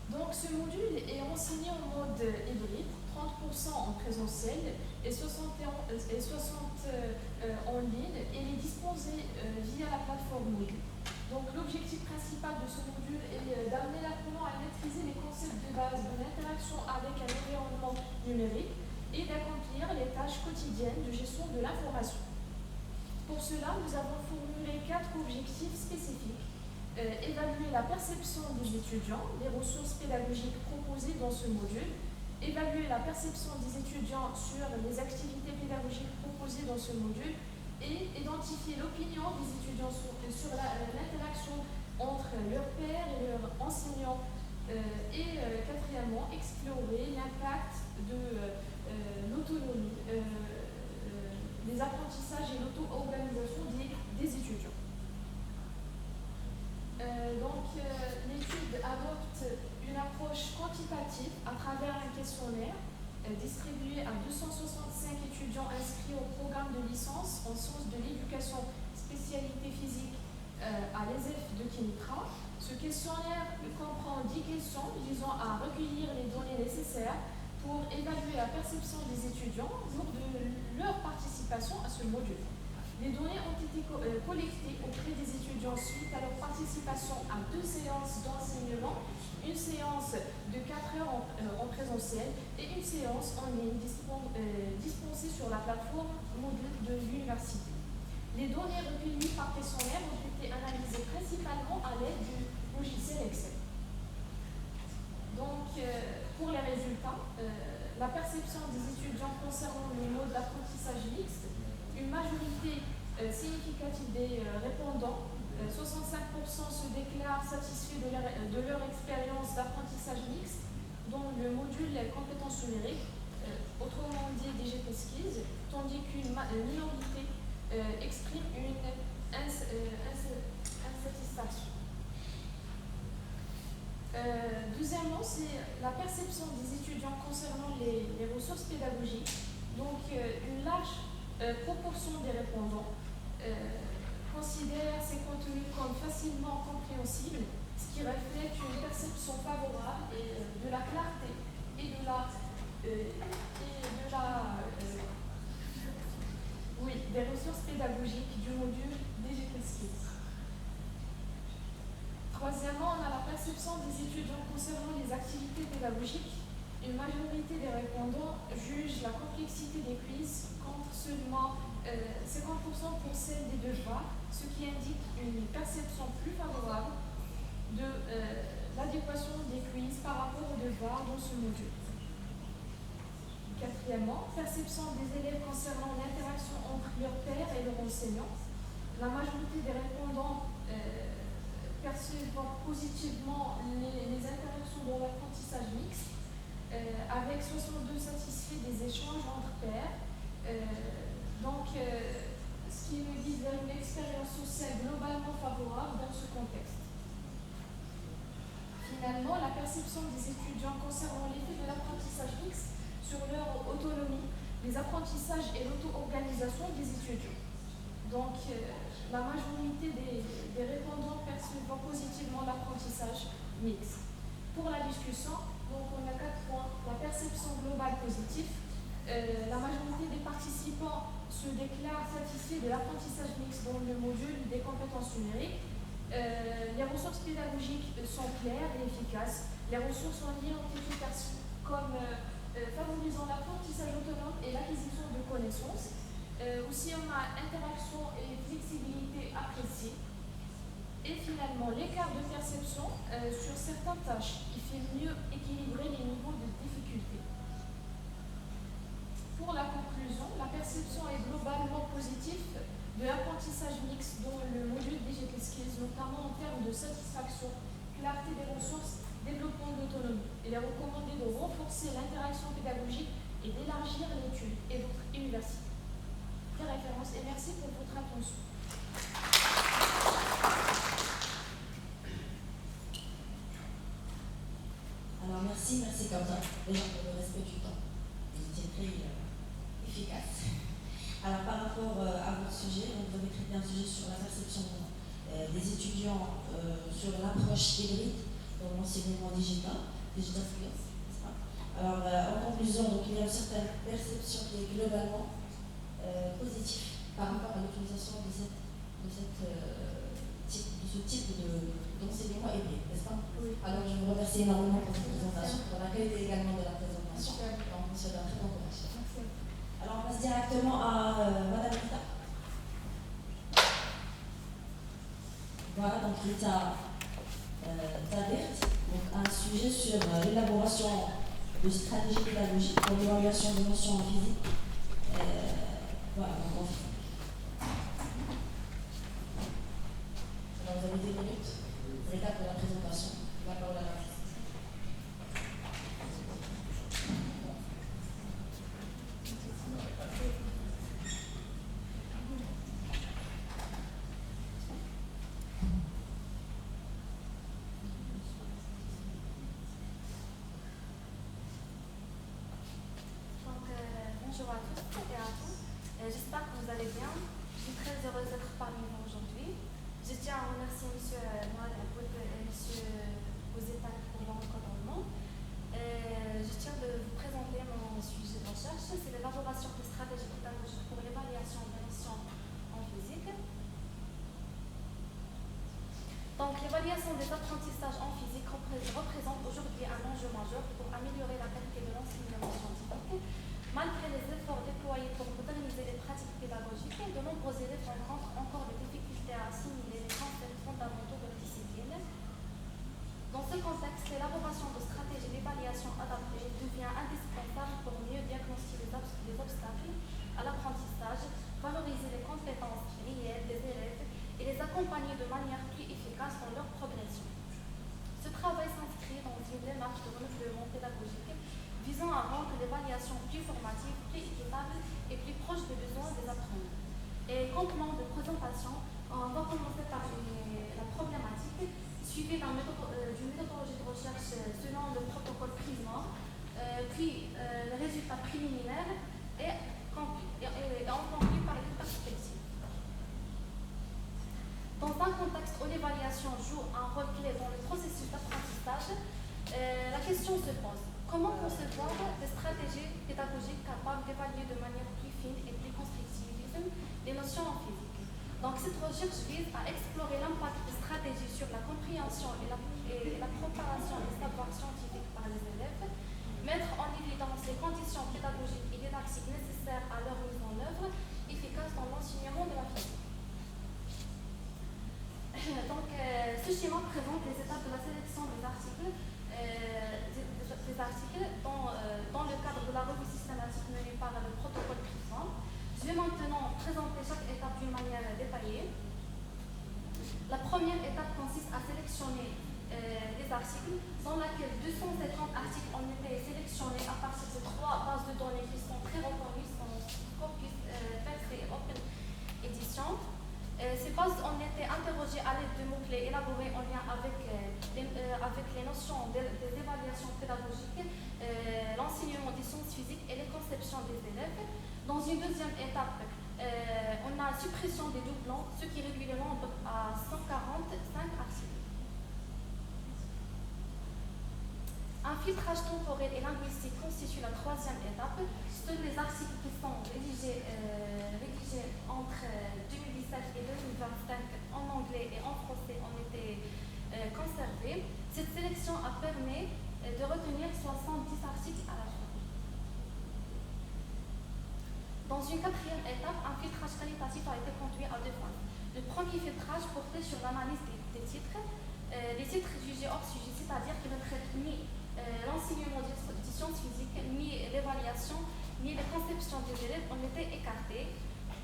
Donc ce module est enseigné en mode hybride, 30% en présentiel et 60 en ligne, et il est disposé via la plateforme Moodle. Donc l'objectif principal de ce module est d'amener l'apprenant à maîtriser les concepts de base de l'interaction avec un environnement numérique et d'accomplir les tâches quotidiennes de gestion de l'information. Pour cela, nous avons formulé 4 objectifs spécifiques. Évaluer la perception des étudiants, les ressources pédagogiques proposées dans ce module, évaluer la perception des étudiants sur les activités pédagogiques proposées dans ce module et identifier l'opinion des étudiants sur l'interaction entre leurs pairs et leurs enseignants. Et quatrièmement, explorer l'impact de l'autonomie, des apprentissages et l'auto-organisation des étudiants. L'étude adopte une approche quantitative à travers un questionnaire distribué à 265 étudiants inscrits au programme de licence en sciences de l'éducation spécialité physique à l'ESEF de Kenitra. Ce questionnaire comprend 10 questions visant à recueillir les données nécessaires pour évaluer la perception des étudiants lors de leur participation à ce module. Les données ont été collectées auprès des étudiants suite à leur participation à 2 séances d'enseignement, une séance de 4 heures en présentiel et une séance en ligne dispensée sur la plateforme Moodle de l'université. Les données recueillies par questionnaire ont été analysées principalement à l'aide du logiciel Excel. Donc, pour les résultats, la perception des étudiants concernant le mode d'apprentissage mixte, une majorité significative des répondants, 65% se déclarent satisfaits de leur expérience d'apprentissage mixte dans le module compétences numériques, autrement dit Digital Skills, tandis qu'une minorité exprime une insatisfaction. Deuxièmement, c'est la perception des étudiants concernant les ressources pédagogiques. Donc, une large proportion des répondants considèrent ces contenus comme facilement compréhensibles, ce qui reflète une perception favorable de la clarté et des ressources pédagogiques du module Digital Skills. Troisièmement, on a la perception des étudiants concernant les activités pédagogiques. Une majorité des répondants jugent la complexité des quiz contre seulement 50% pour celle des devoirs, ce qui indique une perception plus favorable de l'adéquation des quiz par rapport aux devoirs dans ce module. Quatrièmement, perception des élèves concernant l'interaction entre leurs pairs et leurs enseignants. La majorité des répondants perçoivent positivement les interactions dans l'apprentissage mixte, avec 62 satisfaits des échanges entre pairs. Ce qui nous guide vers une expérience sociale globalement favorable dans ce contexte. Finalement, la perception des étudiants concernant l'effet de l'apprentissage mixte sur leur autonomie, les apprentissages et l'auto-organisation des étudiants. Donc, la majorité des répondants perçoivent positivement l'apprentissage mixte. Pour la discussion, donc on a 4 points. La perception globale positive. La majorité des participants se déclarent satisfaits de l'apprentissage mixte dans le module des compétences numériques. Les ressources pédagogiques sont claires et efficaces. Les ressources en ligne ont été perçues comme favorisant l'apprentissage autonome et l'acquisition de connaissances. Aussi, on a interaction et flexibilité appréciée. Et finalement, l'écart de perception sur certaines tâches qui fait mieux équilibrer il est recommandé de renforcer l'interaction pédagogique et d'élargir l'étude et d'autres universités. Des références et merci pour votre attention. Alors merci Kauta, déjà pour le respect du temps. Vous étiez très efficace. Alors par rapport à votre sujet, vous avez traité un sujet sur la perception des étudiants sur l'approche hybride dans l'enseignement digital skills, n'est-ce pas? Alors en conclusion, donc, il y a une certaine perception qui est globalement positive par rapport à l'utilisation de ce type d'enseignement hybride, n'est-ce pas? Oui. Alors je vous remercie énormément pour cette présentation, pour la qualité également de la présentation. Donc monsieur d'un très bon courage. Merci. Alors on passe directement à Madame Rita. Voilà, donc Rita Tabert, donc un sujet sur l'élaboration de stratégies pédagogiques pour l'évaluation des notions en physique. Voilà, donc on fait. Alors vous avez 10 minutes pour l'étape de la présentation. La parole à la Bonjour à tous et à toutes. J'espère que vous allez bien. Je suis très heureuse d'être parmi vous aujourd'hui. Je tiens à remercier M. Noël et M. Bozeta pour leur encadrement. Je tiens de vous présenter mon sujet de recherche. C'est l'élaboration de stratégies pédagogiques pour l'évaluation des notions en physique. Donc, l'évaluation des apprentissages en physique représente aujourd'hui un enjeu majeur pour améliorer la qualité de l'enseignement scientifique. Malgré les efforts déployés pour moderniser les pratiques pédagogiques, de nombreux élèves rencontrent encore des difficultés à assimiler les concepts fondamentaux de la discipline. Dans ce contexte, l'élaboration de stratégies d'évaluation adaptées devient indispensable pour mieux diagnostiquer les obstacles à l'apprentissage, valoriser les compétences réelles des élèves et les accompagner de manière plus efficace dans leur progression. Ce travail s'inscrit dans une démarche de renouvellement pédagogique visant à rendre l'évaluation plus formative, plus équitable et plus proche des besoins des apprenants. Et complément de présentation, on va commencer par la problématique, suivie d'une méthodologie de recherche selon le protocole PRISMA, puis les résultats préliminaires et on conclut par les perspectives. Dans un contexte où l'évaluation joue un rôle clé dans le processus d'apprentissage, la question se pose. Comment concevoir des stratégies pédagogiques capables d'évaluer de manière plus fine et plus constructive les notions en physique? Donc, cette recherche vise à explorer l'impact des stratégies sur la compréhension et la préparation des savoirs scientifiques par les élèves, mettre en évidence les conditions pédagogiques et didactiques nécessaires à leur mise en œuvre efficace dans l'enseignement de la physique. Donc, ce schéma présente les étapes de la sélection des articles dans le cadre de la revue systématique menée par le protocole PRISMA. Je vais maintenant présenter chaque étape d'une manière détaillée. La première étape consiste à sélectionner des articles dans laquelle 250 articles ont été sélectionnés à partir de 3 bases de données qui sont très reconnues, sont Scopus, PETS et Open Edition. Ces bases ont été interrogées à l'aide de mots-clés élaborés en lien avec les notions des évaluations pédagogiques, l'enseignement des sciences physiques et les conceptions des élèves. Dans une deuxième étape, on a suppression des doublons, ce qui réduit le nombre à 145 articles. Un filtrage temporel et linguistique constitue la troisième étape. Seuls les articles qui sont rédigés entre 2017 et 2025 en anglais et en français ont été conservés. Cette sélection a permis de retenir 70 articles à la fin. Dans une quatrième étape, un filtrage qualitatif a été conduit à 2 phases. Le premier filtrage portait sur l'analyse des titres. Les titres jugés hors sujet, c'est-à-dire qui ne traitent ni l'enseignement des sciences physiques, ni l'évaluation, ni les conceptions des élèves ont été écartés.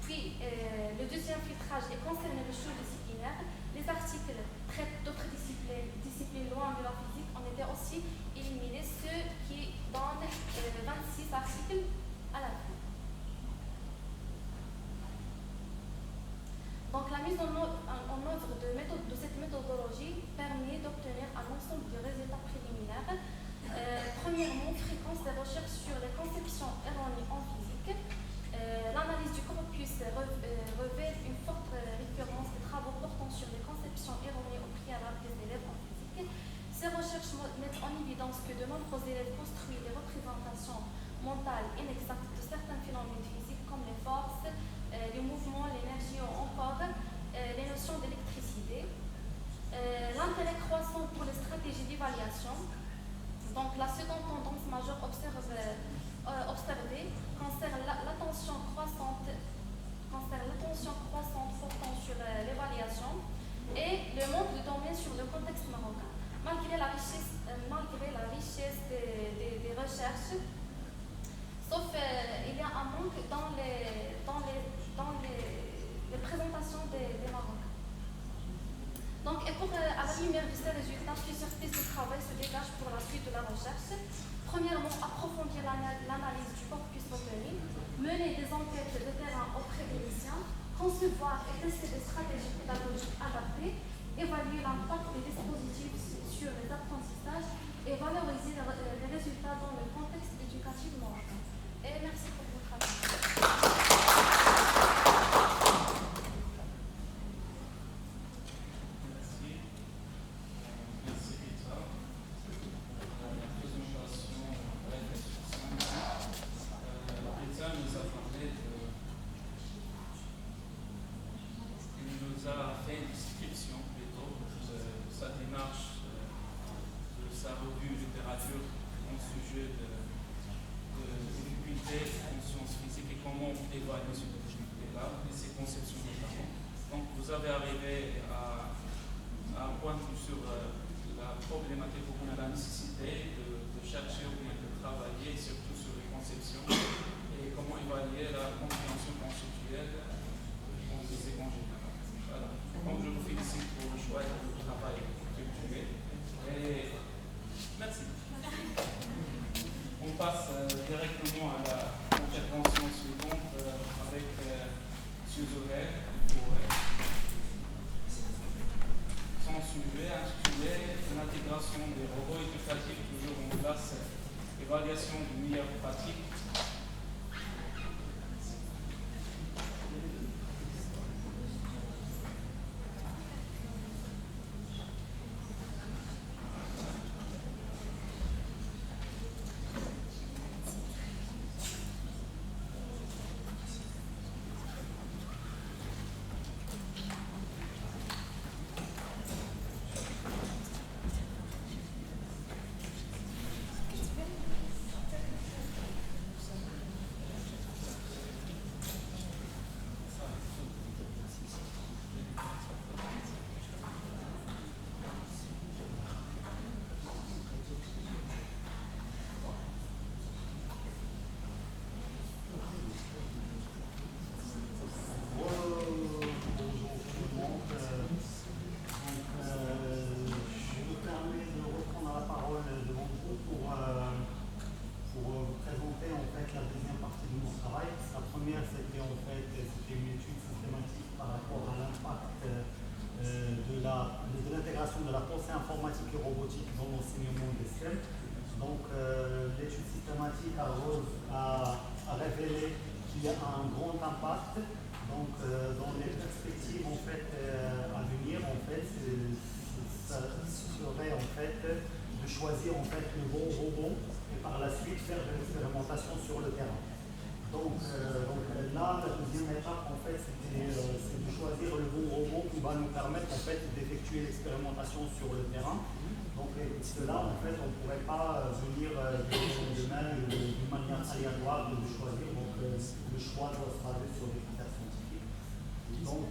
Puis, le deuxième filtrage est concerné le champ disciplinaire. Les articles traitent d'autres disciplines loin de la physique ont été aussi éliminer ceux qui donnent 26 articles à la fin. Donc la mise en œuvre de cette méthodologie permet d'obtenir un ensemble de résultats préliminaires. Premièrement, fréquence des recherches sur les conceptions erronées en physique. L'analyse du corpus révèle une forte récurrence des travaux portant sur les conceptions erronées au préalable des élèves en physique. Ces recherches mettent en évidence que de nombreux élèves construisent des représentations mentales inexactes de certains phénomènes physiques comme les forces, les mouvements, l'énergie ou encore les notions d'électricité. L'intérêt croissant pour les stratégies d'évaluation. Donc la seconde tendance majeure observée concerne l'attention croissante portant sur l'évaluation et le manque de domaine sur le contexte marocain. Malgré la richesse des recherches, sauf il y a un manque dans les présentations des Marocains. Donc, à la lumière de ces résultats, plusieurs pistes de travail se dégagent pour la suite de la recherche. Premièrement, approfondir l'analyse du corpus retenu, mener des enquêtes de terrain auprès des lycéens, concevoir et tester des stratégies pédagogiques adaptées, évaluer l'impact des dispositifs sur les apprentissages et valoriser les résultats dans le contexte éducatif marocain. Et merci pour votre attention. Vous avez arrivé à un point sur la problématique où on a la nécessité de chercher ou bien de travailler surtout sur les conceptions et comment évaluer la compréhension conceptuelle en physique en général. Voilà. Donc je vous félicite pour le choix et pour le travail effectué. Et merci. On passe directement à l'intervention suivante avec M. Zohar pour son sujet intitulé l'intégration des robots éducatifs toujours en classe, évaluation du meilleure pratique. De la pensée informatique et robotique dans l'enseignement des STEM. Donc l'étude systématique a révélé qu'il y a un grand impact. Donc dans les perspectives en fait, à venir, en fait, ça serait en fait de choisir en fait le bon robot et par la suite faire de l'expérimentation sur le terrain. Donc là, la deuxième étape, en fait, c'est de choisir le bon robot qui va nous permettre, en fait, d'effectuer l'expérimentation sur le terrain. Donc, cela, en fait, on ne pourrait pas venir d'une manière aléatoire de choisir. Donc, le choix doit se baser sur des critères scientifiques. Donc,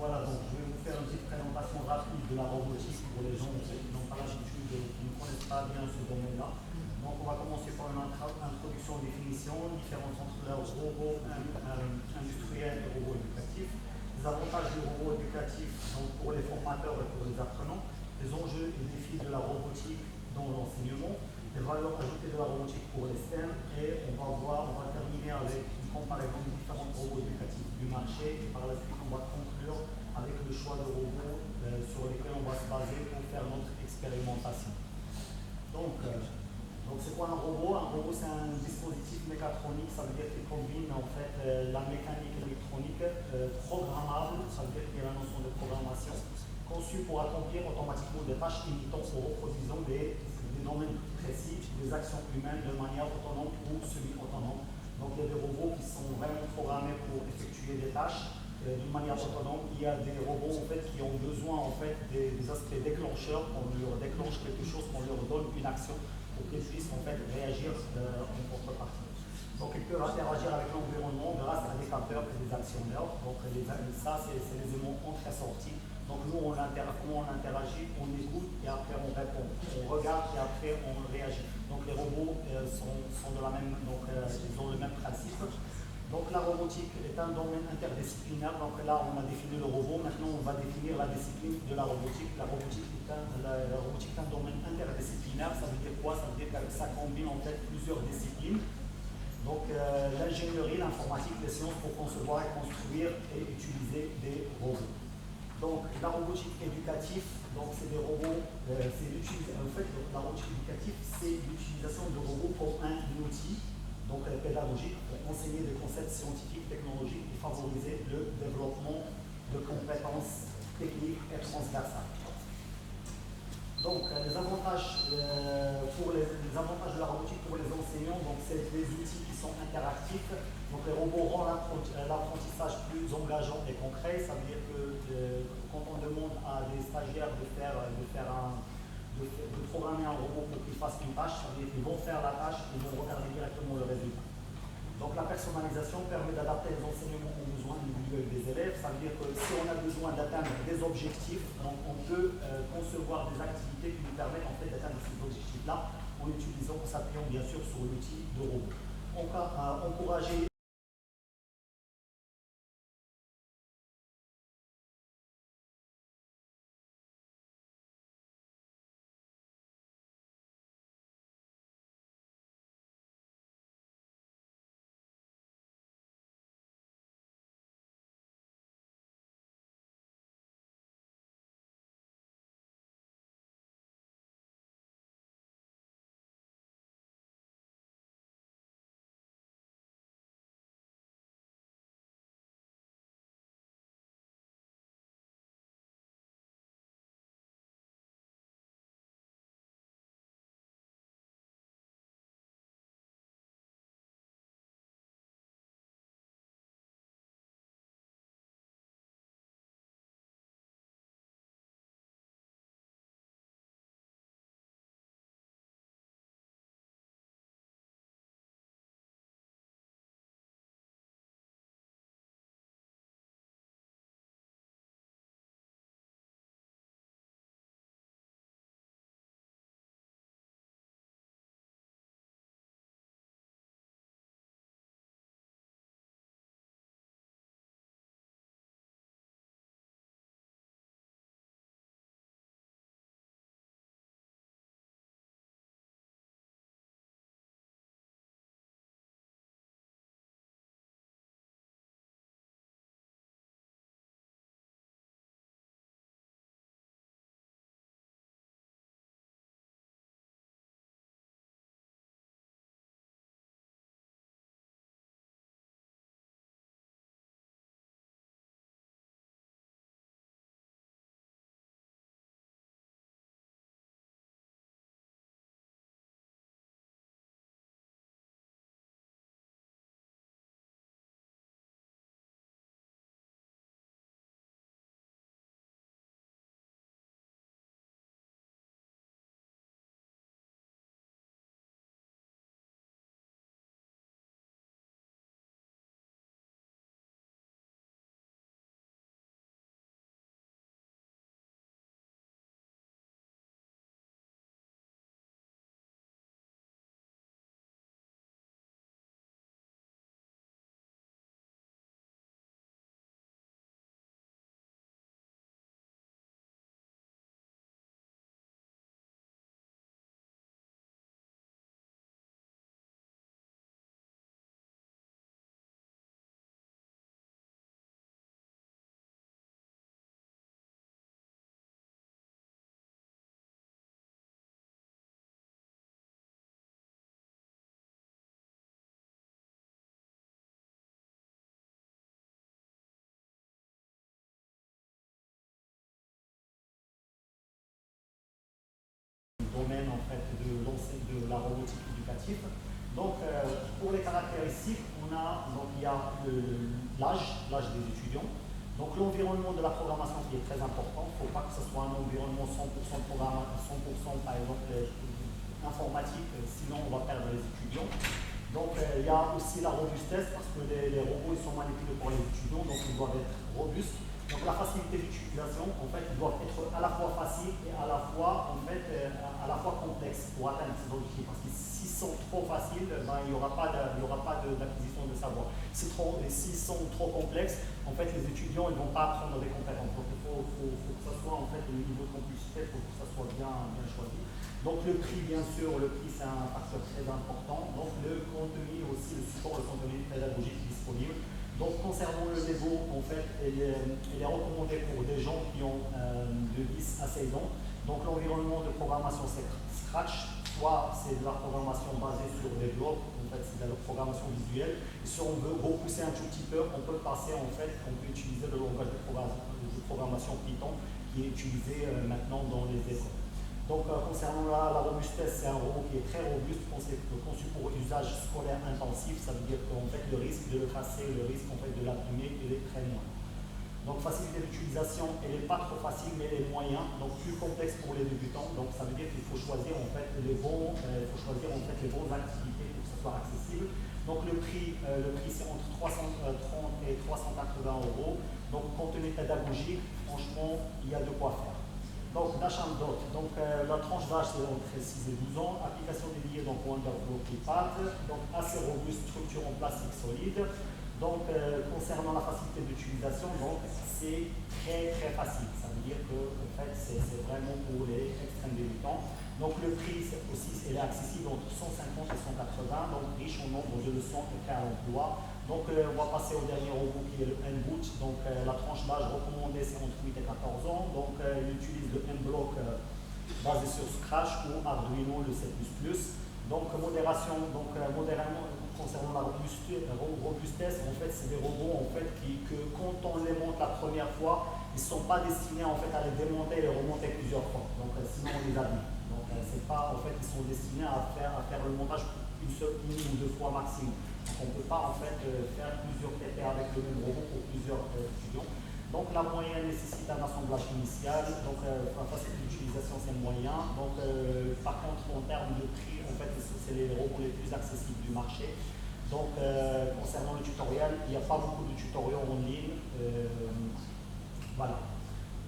voilà, donc je vais vous faire une petite présentation rapide de la robotique pour les gens qui n'ont pas l'habitude, qui ne connaissent pas bien ce domaine-là. Donc on va commencer par une introduction, définition, différence entre le robot industriel et le robot éducatif, les avantages du robot éducatif donc pour les formateurs et pour les apprenants, les enjeux et défis de la robotique dans l'enseignement, les valeurs ajoutées de la robotique pour les STEM, et on va terminer avec une comparaison des différents robots éducatifs du marché, et par la suite on va conclure avec le choix de robots sur lesquels on va se baser pour faire notre expérimentation. Donc c'est quoi un robot? Un robot, c'est un dispositif mécatronique, ça veut dire qu'il combine en fait la mécanique électronique programmable, ça veut dire qu'il y a la notion de programmation, conçu pour accomplir automatiquement des tâches imitant ou reproduisant des domaines précis, des actions humaines de manière autonome ou semi-autonome. Donc il y a des robots qui sont vraiment programmés pour effectuer des tâches d'une manière autonome. Il y a des robots en fait, qui ont besoin en fait, des aspects déclencheurs, qu'on leur déclenche quelque chose, qu'on leur donne une action pour qu'ils puissent en fait, réagir en contrepartie. Donc ils peuvent interagir avec l'environnement grâce à des capteurs et des actionneurs. Donc ça, c'est les éléments entrée-sortie. Donc nous, on interagit, on écoute et après on répond. On regarde et après on réagit. Donc les robots sont de la même, donc ils ont le même principe. Donc la robotique est un domaine interdisciplinaire. Donc là, on a défini le robot. Maintenant, on va définir la discipline de la robotique. La robotique est un domaine interdisciplinaire. Ça veut dire quoi? Ça veut dire que ça combine en fait plusieurs disciplines. Donc l'ingénierie, l'informatique, les sciences pour concevoir et construire et utiliser des robots. Donc la robotique éducative, donc c'est des robots, en fait la robotique éducative, c'est l'utilisation de robots comme un outil, donc pédagogique, pour enseigner des concepts scientifiques, technologiques et favoriser le développement de compétences techniques et transversales. Donc les avantages de la robotique pour les enseignants, donc c'est des outils qui sont interactifs. Donc les robots rendent l'apprentissage plus engageant et concret. Ça veut dire que quand on demande à des stagiaires de programmer un robot pour qu'il fasse une tâche, ça veut dire qu'ils vont faire la tâche et ils vont regarder directement le résultat. Donc la personnalisation permet d'adapter les enseignements aux besoins individuels des élèves. Ça veut dire que si on a besoin d'atteindre des objectifs, donc on peut concevoir des activités qui nous permettent en fait d'atteindre ces objectifs-là en s'appuyant bien sûr sur l'outil de robot. Encourager domaine en fait, de la robotique éducative. Donc, pour les caractéristiques, il y a l'âge des étudiants. Donc, l'environnement de la programmation qui est très important. Il ne faut pas que ce soit un environnement 100% programmation, 100% par exemple informatique, sinon on va perdre les étudiants. Donc, il y a aussi la robustesse parce que les robots ils sont manipulés par les étudiants, donc ils doivent être robustes. Donc, la facilité d'utilisation, en fait, ils doivent être à la fois faciles et à la fois, complexes pour atteindre ces objectifs. Parce que s'ils sont trop faciles, ben, il n'y aura pas d'acquisition de savoir. S'ils sont trop complexes, en fait, les étudiants ne vont pas apprendre des compétences. Donc, il faut que ce soit, en fait, le niveau de complexité pour que ça soit bien choisi. Donc, le prix, bien sûr, c'est un facteur très important. Donc, le contenu aussi, le support, le contenu pédagogique disponible. Donc, concernant le Lego, en fait, il est recommandé pour des gens qui ont de 10 à 16 ans. Donc, l'environnement de programmation, c'est Scratch, soit c'est de la programmation basée sur des blocs, en fait, c'est de la programmation visuelle. Et si on veut repousser un tout petit peu, on peut utiliser le langage de programmation Python qui est utilisé maintenant dans les écoles. Donc, concernant la robustesse, c'est un robot qui est très robuste, conçu pour usage scolaire intensif. Ça veut dire qu'en fait, le risque de le casser, le risque en fait, de l'abîmer, il est très moindre. Donc, facilité d'utilisation, elle n'est pas trop facile, mais elle est moyenne, donc plus complexe pour les débutants. Donc, ça veut dire qu'il faut choisir en fait les bonnes activités pour que ce soit accessible. Donc, le prix c'est entre 330 et 380 €. Donc, contenu pédagogique, franchement, il y a de quoi faire. Donc, Dashamdot, la tranche d'âge c'est entre 6 et 12 ans, application dédiée donc Wonderflow Pad, donc assez robuste, structure en plastique solide. Donc, concernant la facilité d'utilisation, donc c'est très très facile. Ça veut dire que en fait, c'est vraiment pour les extrêmes débutants. Donc, le prix aussi, il est accessible entre 150 et 180, donc riche en nombre de leçons et cas à l'emploi. Donc, on va passer au dernier robot qui est le N-Boot. Donc, la tranche d'âge recommandée, c'est entre 8 et 14 ans. Donc, il utilise le N-Block basé sur Scratch ou Arduino, le C++. Donc, modération, modérément, concernant la robustesse, en fait, c'est des robots en fait, que quand on les monte la première fois, ils ne sont pas destinés en fait, à les démonter et les remonter plusieurs fois. Donc, sinon, on les abîme. Donc, c'est pas, en fait, ils sont destinés à faire le montage une ou deux fois maximum. On ne peut pas en fait faire plusieurs TP avec le même robot pour plusieurs étudiants. Donc la moyenne nécessite un assemblage initial, donc la facilité d'utilisation c'est moyen. Donc par contre en termes de prix, en fait c'est les robots les plus accessibles du marché. Donc concernant le tutoriel, il n'y a pas beaucoup de tutoriels en ligne. Voilà.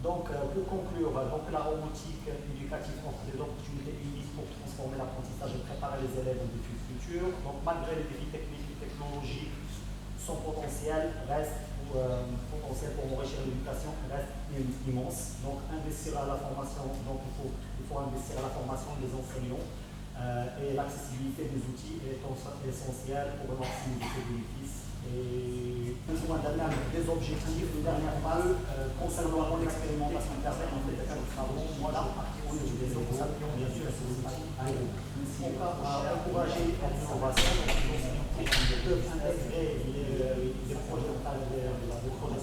Donc pour conclure, la robotique éducative offre des opportunités uniques pour transformer l'apprentissage et préparer les élèves aux défis futurs. Donc malgré les défis techniques et technologiques, son potentiel reste potentiel pour enrichir l'éducation reste immense. Donc investir à la formation, donc il faut investir à la formation des enseignants et l'accessibilité des outils est essentielle pour maximiser ces bénéfices. Et besoin d'atteindre des objectifs, une dernière phase concernant mon expérimentation personnelle en fait de travaux. Moi, je partais au lieu des opérations, bien sûr, c'est des outils on va encourager l'innovation, donc les enseignants peuvent intégrer les projets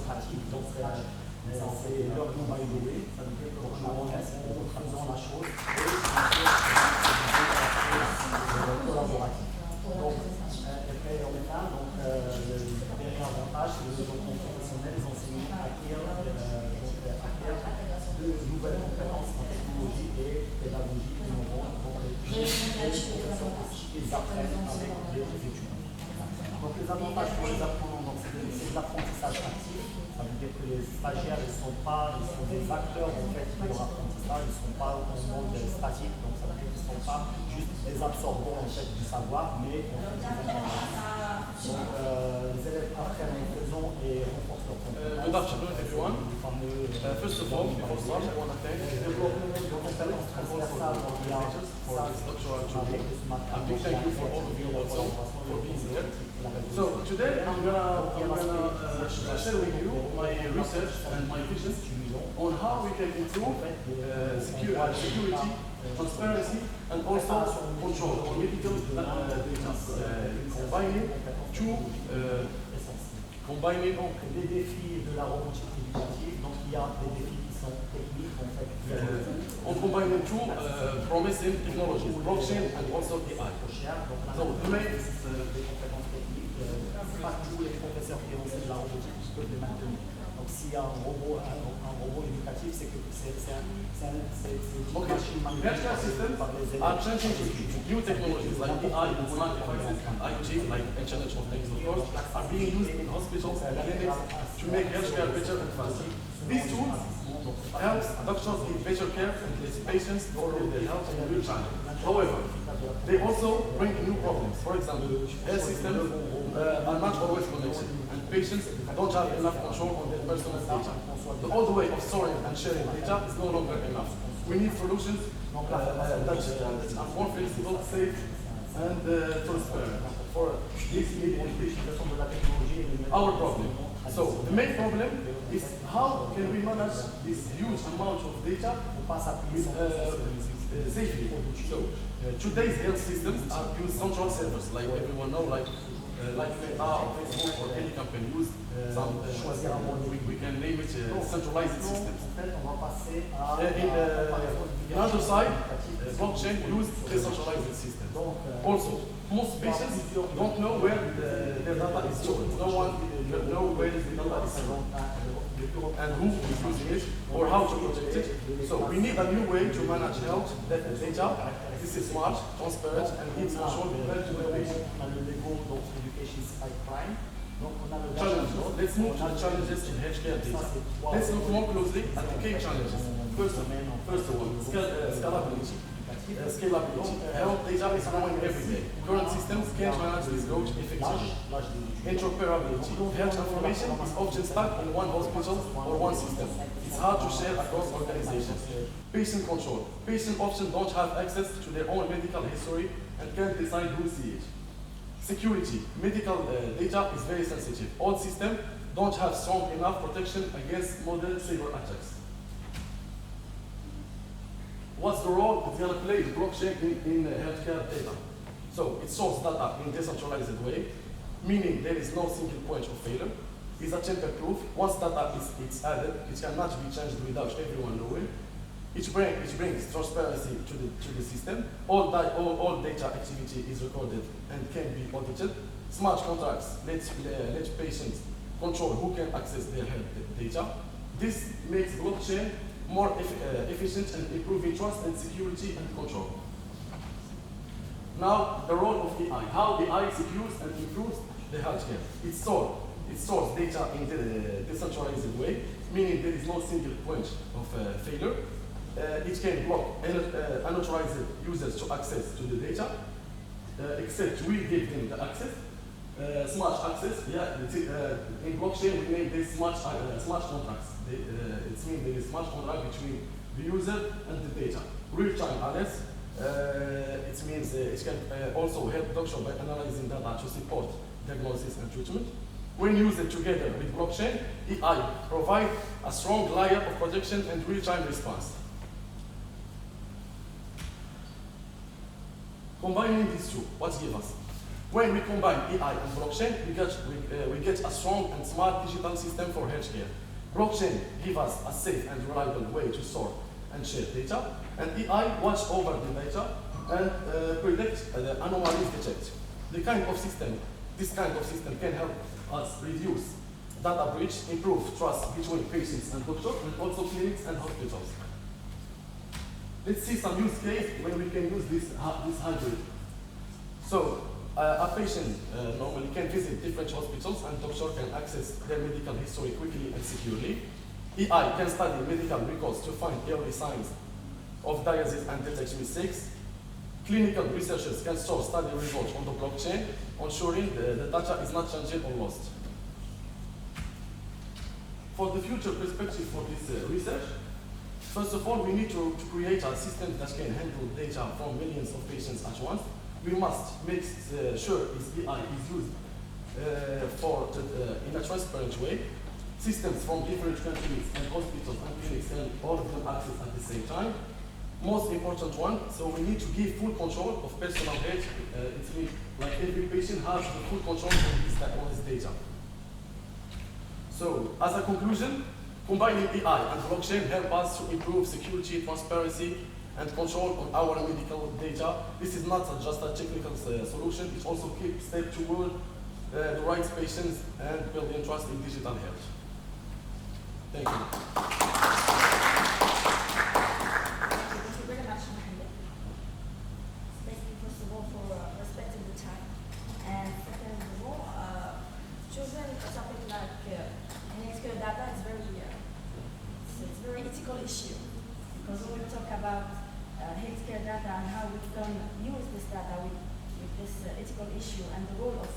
pratiques, donc c'est leur nom à évoluer, ça veut dire que en faisant la chose et collaboratif. Donc, le dernier avantage, c'est le développement professionnel, les enseignants acquièrent de nouvelles compétences en technologie et pédagogie innovantes. Ils apprennent avec les étudiants. Donc, les avantages pour les apprenants, c'est de l'apprentissage actif. Ça veut dire que les stagiaires, ils sont des acteurs en fait, de leur apprentissage, ils ne sont pas en mode statique, donc ça veut dire qu'ils ne sont pas juste des absorbants en fait, du savoir, mais en fait, donc, les élèves apprennent en faisant et renforcent leur compétences. Good afternoon, everyone. First of all, I want to thank compétences transversales via for this doctoral training. A big thank you for all of you also for being here. So today I'm gonna share with you my research and my vision on how we can improve security, transparency, and also control on medical data, combining les défis de la robotique éducative. Donc il y a des défis qui sont techniques en fait. On combine the two promising technologies, blockchain and also AI. Donc, des compétences techniques, pas tous les professeurs qui enseignent la robotique peuvent les maintenir. Donc, s'il y a un robot éducatif, c'est que c'est une machine Healthcare systems are changing to new technologies like AI and smart devices and IoT, like Internet of Things, of course, are being used in hospitals and clinics to make healthcare better and faster. These tools help doctors give better care and let patients follow their health in real time. However, they also bring new problems. For example, health systems are not always connected, and patients don't have enough control on their personal data. The old way of storing and sharing data is no longer enough. We need solutions that are more flexible, safe, and transparent. For this our problem. So the main problem is how can we manage this huge amount of data safely. So today's health systems are use central servers, like everyone know, like Meta or Facebook or any company use some. We can name it centralized systems. In other side, blockchain use decentralized systems. Also, most patients don't know where their data is stored. No one knows where the data is stored and who is using it or how to protect it. So we need a new way to manage health data. This is smart, transparent, and gives control compared to the patient. Challenges. Let's move to the challenges in healthcare data. Let's look more closely at the key challenges. First one, scalability. Health data is growing every day. Current systems can't manage this growth effectively. Interoperability. Health information is often stuck in one hospital or one system. It's hard to share across organizations. Patient control. Patients often don't have access to their own medical history and can't decide who sees it. Security. Medical data is very sensitive. All systems don't have strong enough protection against modern cyber attacks. What's the role it's going to play the blockchain in healthcare data? So it stores data in a decentralized way, meaning there is no single point of failure. It's a tamper-proof. Once data is added, it cannot be changed without everyone knowing. It brings transparency to the system. All data activity is recorded and can be audited. Smart contracts let patients control who can access their health data. This makes blockchain more efficient and improving trust and security and control. Now, the role of AI. How AI secures and improves the healthcare. It stores data in the decentralized way, meaning there is no single point of failure. It can block unauthorized users to access to the data, except we give them the access. Smart access, in blockchain we name this smart contracts. It means there is smart contract between the user and the data. Real-time alerts, it means it can also help doctors by analyzing data to support diagnosis and treatment. When used together with blockchain, AI provides a strong layer of protection and real-time response. Combining these two, what gives us? When we combine AI and blockchain, we get a strong and smart digital system for healthcare. Blockchain gives us a safe and reliable way to store and share data, and AI watch over the data and predict the anomalies detected. This kind of system can help us reduce data breach, improve trust between patients and doctors, and also clinics and hospitals. Let's see some use case when we can use this hybrid. So, a patient normally can visit different hospitals and doctor can access their medical history quickly and securely. AI can study medical records to find early signs of disease and detect mistakes. Clinical researchers can store study results on the blockchain, ensuring the data is not changed or lost. For the future perspective for this research, first of all, we need to create a system that can handle data from millions of patients at once. We must make sure AI is used in a transparent way. Systems from different countries and hospitals and clinics can all of them access at the same time. Most important one, so we need to give full control of personal health. It means like every patient has the full control on his data. So, as a conclusion, Combining AI and blockchain help us to improve security, transparency, and control on our medical data. This is not just a technical solution, it also keeps step toward the right patients and building trust in digital health. Thank you. Thank you very much, Mohammed. Thank you, first of all, for respecting the time. And second of all, choosing a topic like healthcare data is it's a very ethical issue. Because when we talk about healthcare data and how we can use this data with this ethical issue and the role of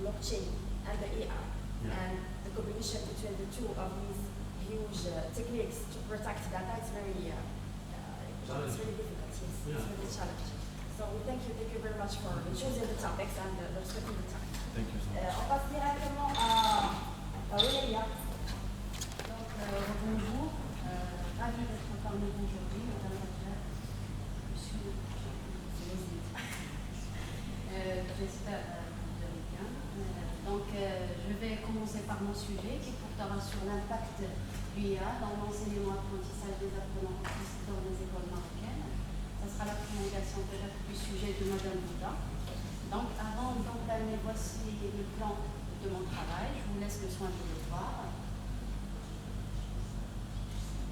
blockchain and the AI and the combination between the two of these huge techniques to protect data, it's very difficult. Yes, it's really challenging. So we thank you very much for choosing the topics and respecting the time. Thank you so much. On passe directement à Aurélia. Donc, bonjour, ravi d'être parmi vous aujourd'hui, madame la chef. J'espère que vous allez bien. Donc, je vais commencer par mon sujet qui portera sur l'impact du IA dans l'enseignement apprentissage des apprenants dans les écoles marocaines. Ce sera la prolongation peut-être du sujet de madame Bouda. Donc, avant d'entamer, voici le plan de mon travail. Je vous laisse le soin de le voir.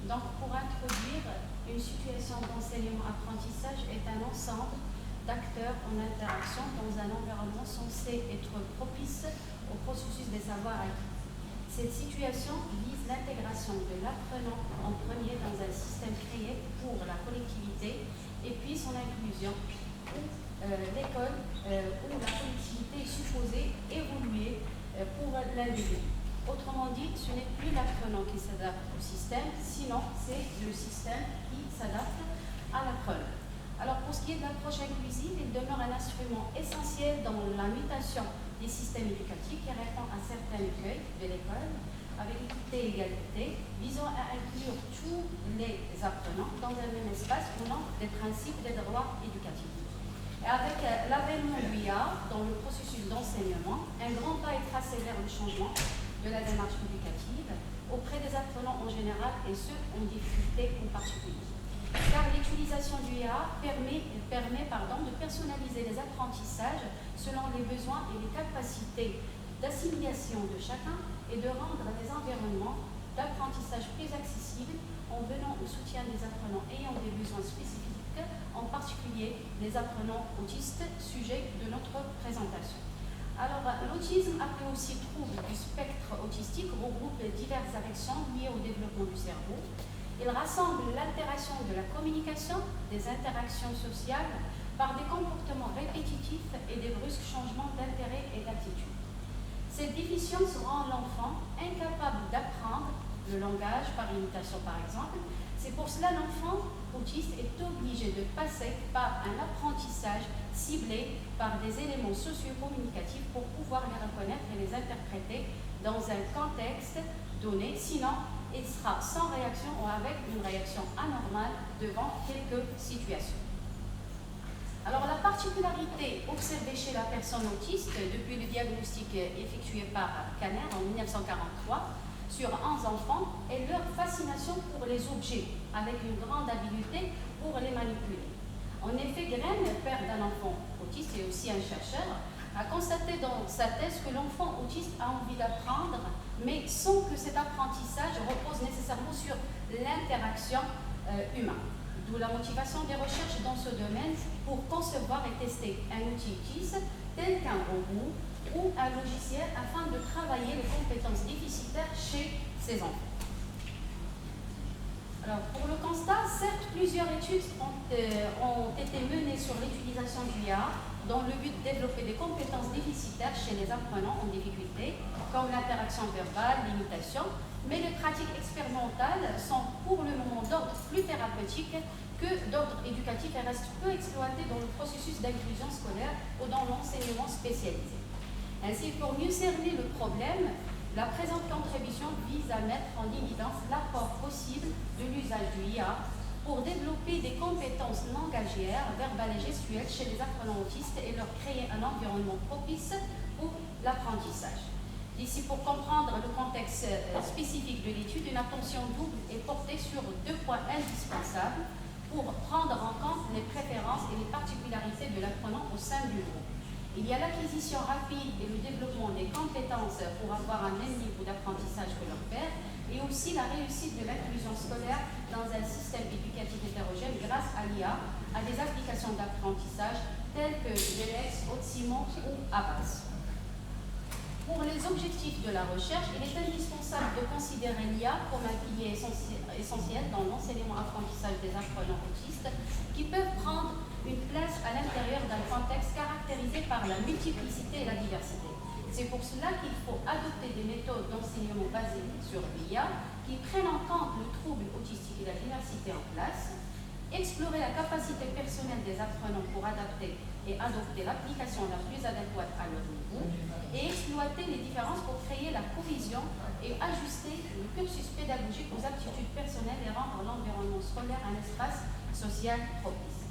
Donc, pour introduire, une situation d'enseignement-apprentissage est un ensemble d'acteurs en interaction dans un environnement censé être propice au processus des savoirs acquis. Cette situation vise l'intégration de l'apprenant en premier dans un système créé pour la collectivité et puis son inclusion où l'école où la collectivité est supposée évoluer pour l'individu. Autrement dit, ce n'est plus l'apprenant qui s'adapte au système, sinon c'est le système qui s'adapte à l'apprenant. Alors pour ce qui est de l'approche inclusive, il demeure un instrument essentiel dans la mutation des systèmes éducatifs qui répond à certains écueils de l'école avec équité et égalité, visant à inclure tous les apprenants dans un même espace au nom des principes des droits éducatifs. Et avec l'avènement de l'IA dans le processus d'enseignement, un grand pas est tracé vers le changement de la démarche éducative auprès des apprenants en général et ceux en difficulté en particulier. Car l'utilisation du IA permet de personnaliser les apprentissages selon les besoins et les capacités d'assimilation de chacun et de rendre les environnements d'apprentissage plus accessibles en venant au soutien des apprenants ayant des besoins spécifiques, en particulier les apprenants autistes, sujet de notre présentation. Alors, l'autisme, appelé aussi trouble du spectre autistique, regroupe diverses affections liées au développement du cerveau. Il rassemble l'altération de la communication, des interactions sociales, par des comportements répétitifs et des brusques changements d'intérêt et d'attitude. Cette déficience rend l'enfant incapable d'apprendre le langage par imitation, par exemple. C'est pour cela que l'enfant autiste est obligé de passer par un apprentissage ciblé par des éléments socio-communicatifs pour pouvoir les reconnaître et les interpréter dans un contexte donné, sinon il sera sans réaction ou avec une réaction anormale devant quelques situations. Alors la particularité observée chez la personne autiste depuis le diagnostic effectué par Kanner en 1943 sur 11 enfants est leur fascination pour les objets avec une grande habileté pour les manipuler. En effet, Graham, père d'un enfant autiste et aussi un chercheur, a constaté dans sa thèse que l'enfant autiste a envie d'apprendre, mais sans que cet apprentissage repose nécessairement sur l'interaction humaine. D'où la motivation des recherches dans ce domaine pour concevoir et tester un outil UTIS tel qu'un robot ou un logiciel afin de travailler les compétences déficitaires chez ces enfants. Alors, pour le constat, certes, plusieurs études ont été menées sur l'utilisation du IA dans le but de développer des compétences déficitaires chez les apprenants en difficulté, comme l'interaction verbale, l'imitation, mais les pratiques expérimentales sont pour le moment d'ordre plus thérapeutique que d'ordre éducatif et restent peu exploitées dans le processus d'inclusion scolaire ou dans l'enseignement spécialisé. Ainsi, pour mieux cerner le problème, la présente contribution vise à mettre en évidence l'apport possible de l'usage du IA pour développer des compétences langagières, verbales et gestuelles chez les apprenants autistes et leur créer un environnement propice pour l'apprentissage. D'ici, pour comprendre le contexte spécifique de l'étude, une attention double est portée sur 2 points indispensables pour prendre en compte les préférences et les particularités de l'apprenant au sein du groupe. Il y a l'acquisition rapide et le développement des compétences pour avoir un même niveau d'apprentissage que leur père, et aussi la réussite de l'inclusion scolaire dans un système éducatif hétérogène grâce à l'IA, à des applications d'apprentissage telles que GLX, Otsimon ou Avas. Pour les objectifs de la recherche, il est indispensable de considérer l'IA comme un pilier essentiel dans l'enseignement-apprentissage des apprenants autistes qui peuvent prendre une place à l'intérieur d'un contexte caractérisé par la multiplicité et la diversité. C'est pour cela qu'il faut adopter des méthodes d'enseignement basées sur l'IA qui prennent en compte le trouble autistique et la diversité en classe, explorer la capacité personnelle des apprenants pour adapter et adopter l'application la plus adéquate à leur niveau, et exploiter les différences pour créer la cohésion et ajuster le cursus pédagogique aux aptitudes personnelles et rendre l'environnement scolaire un espace social propice.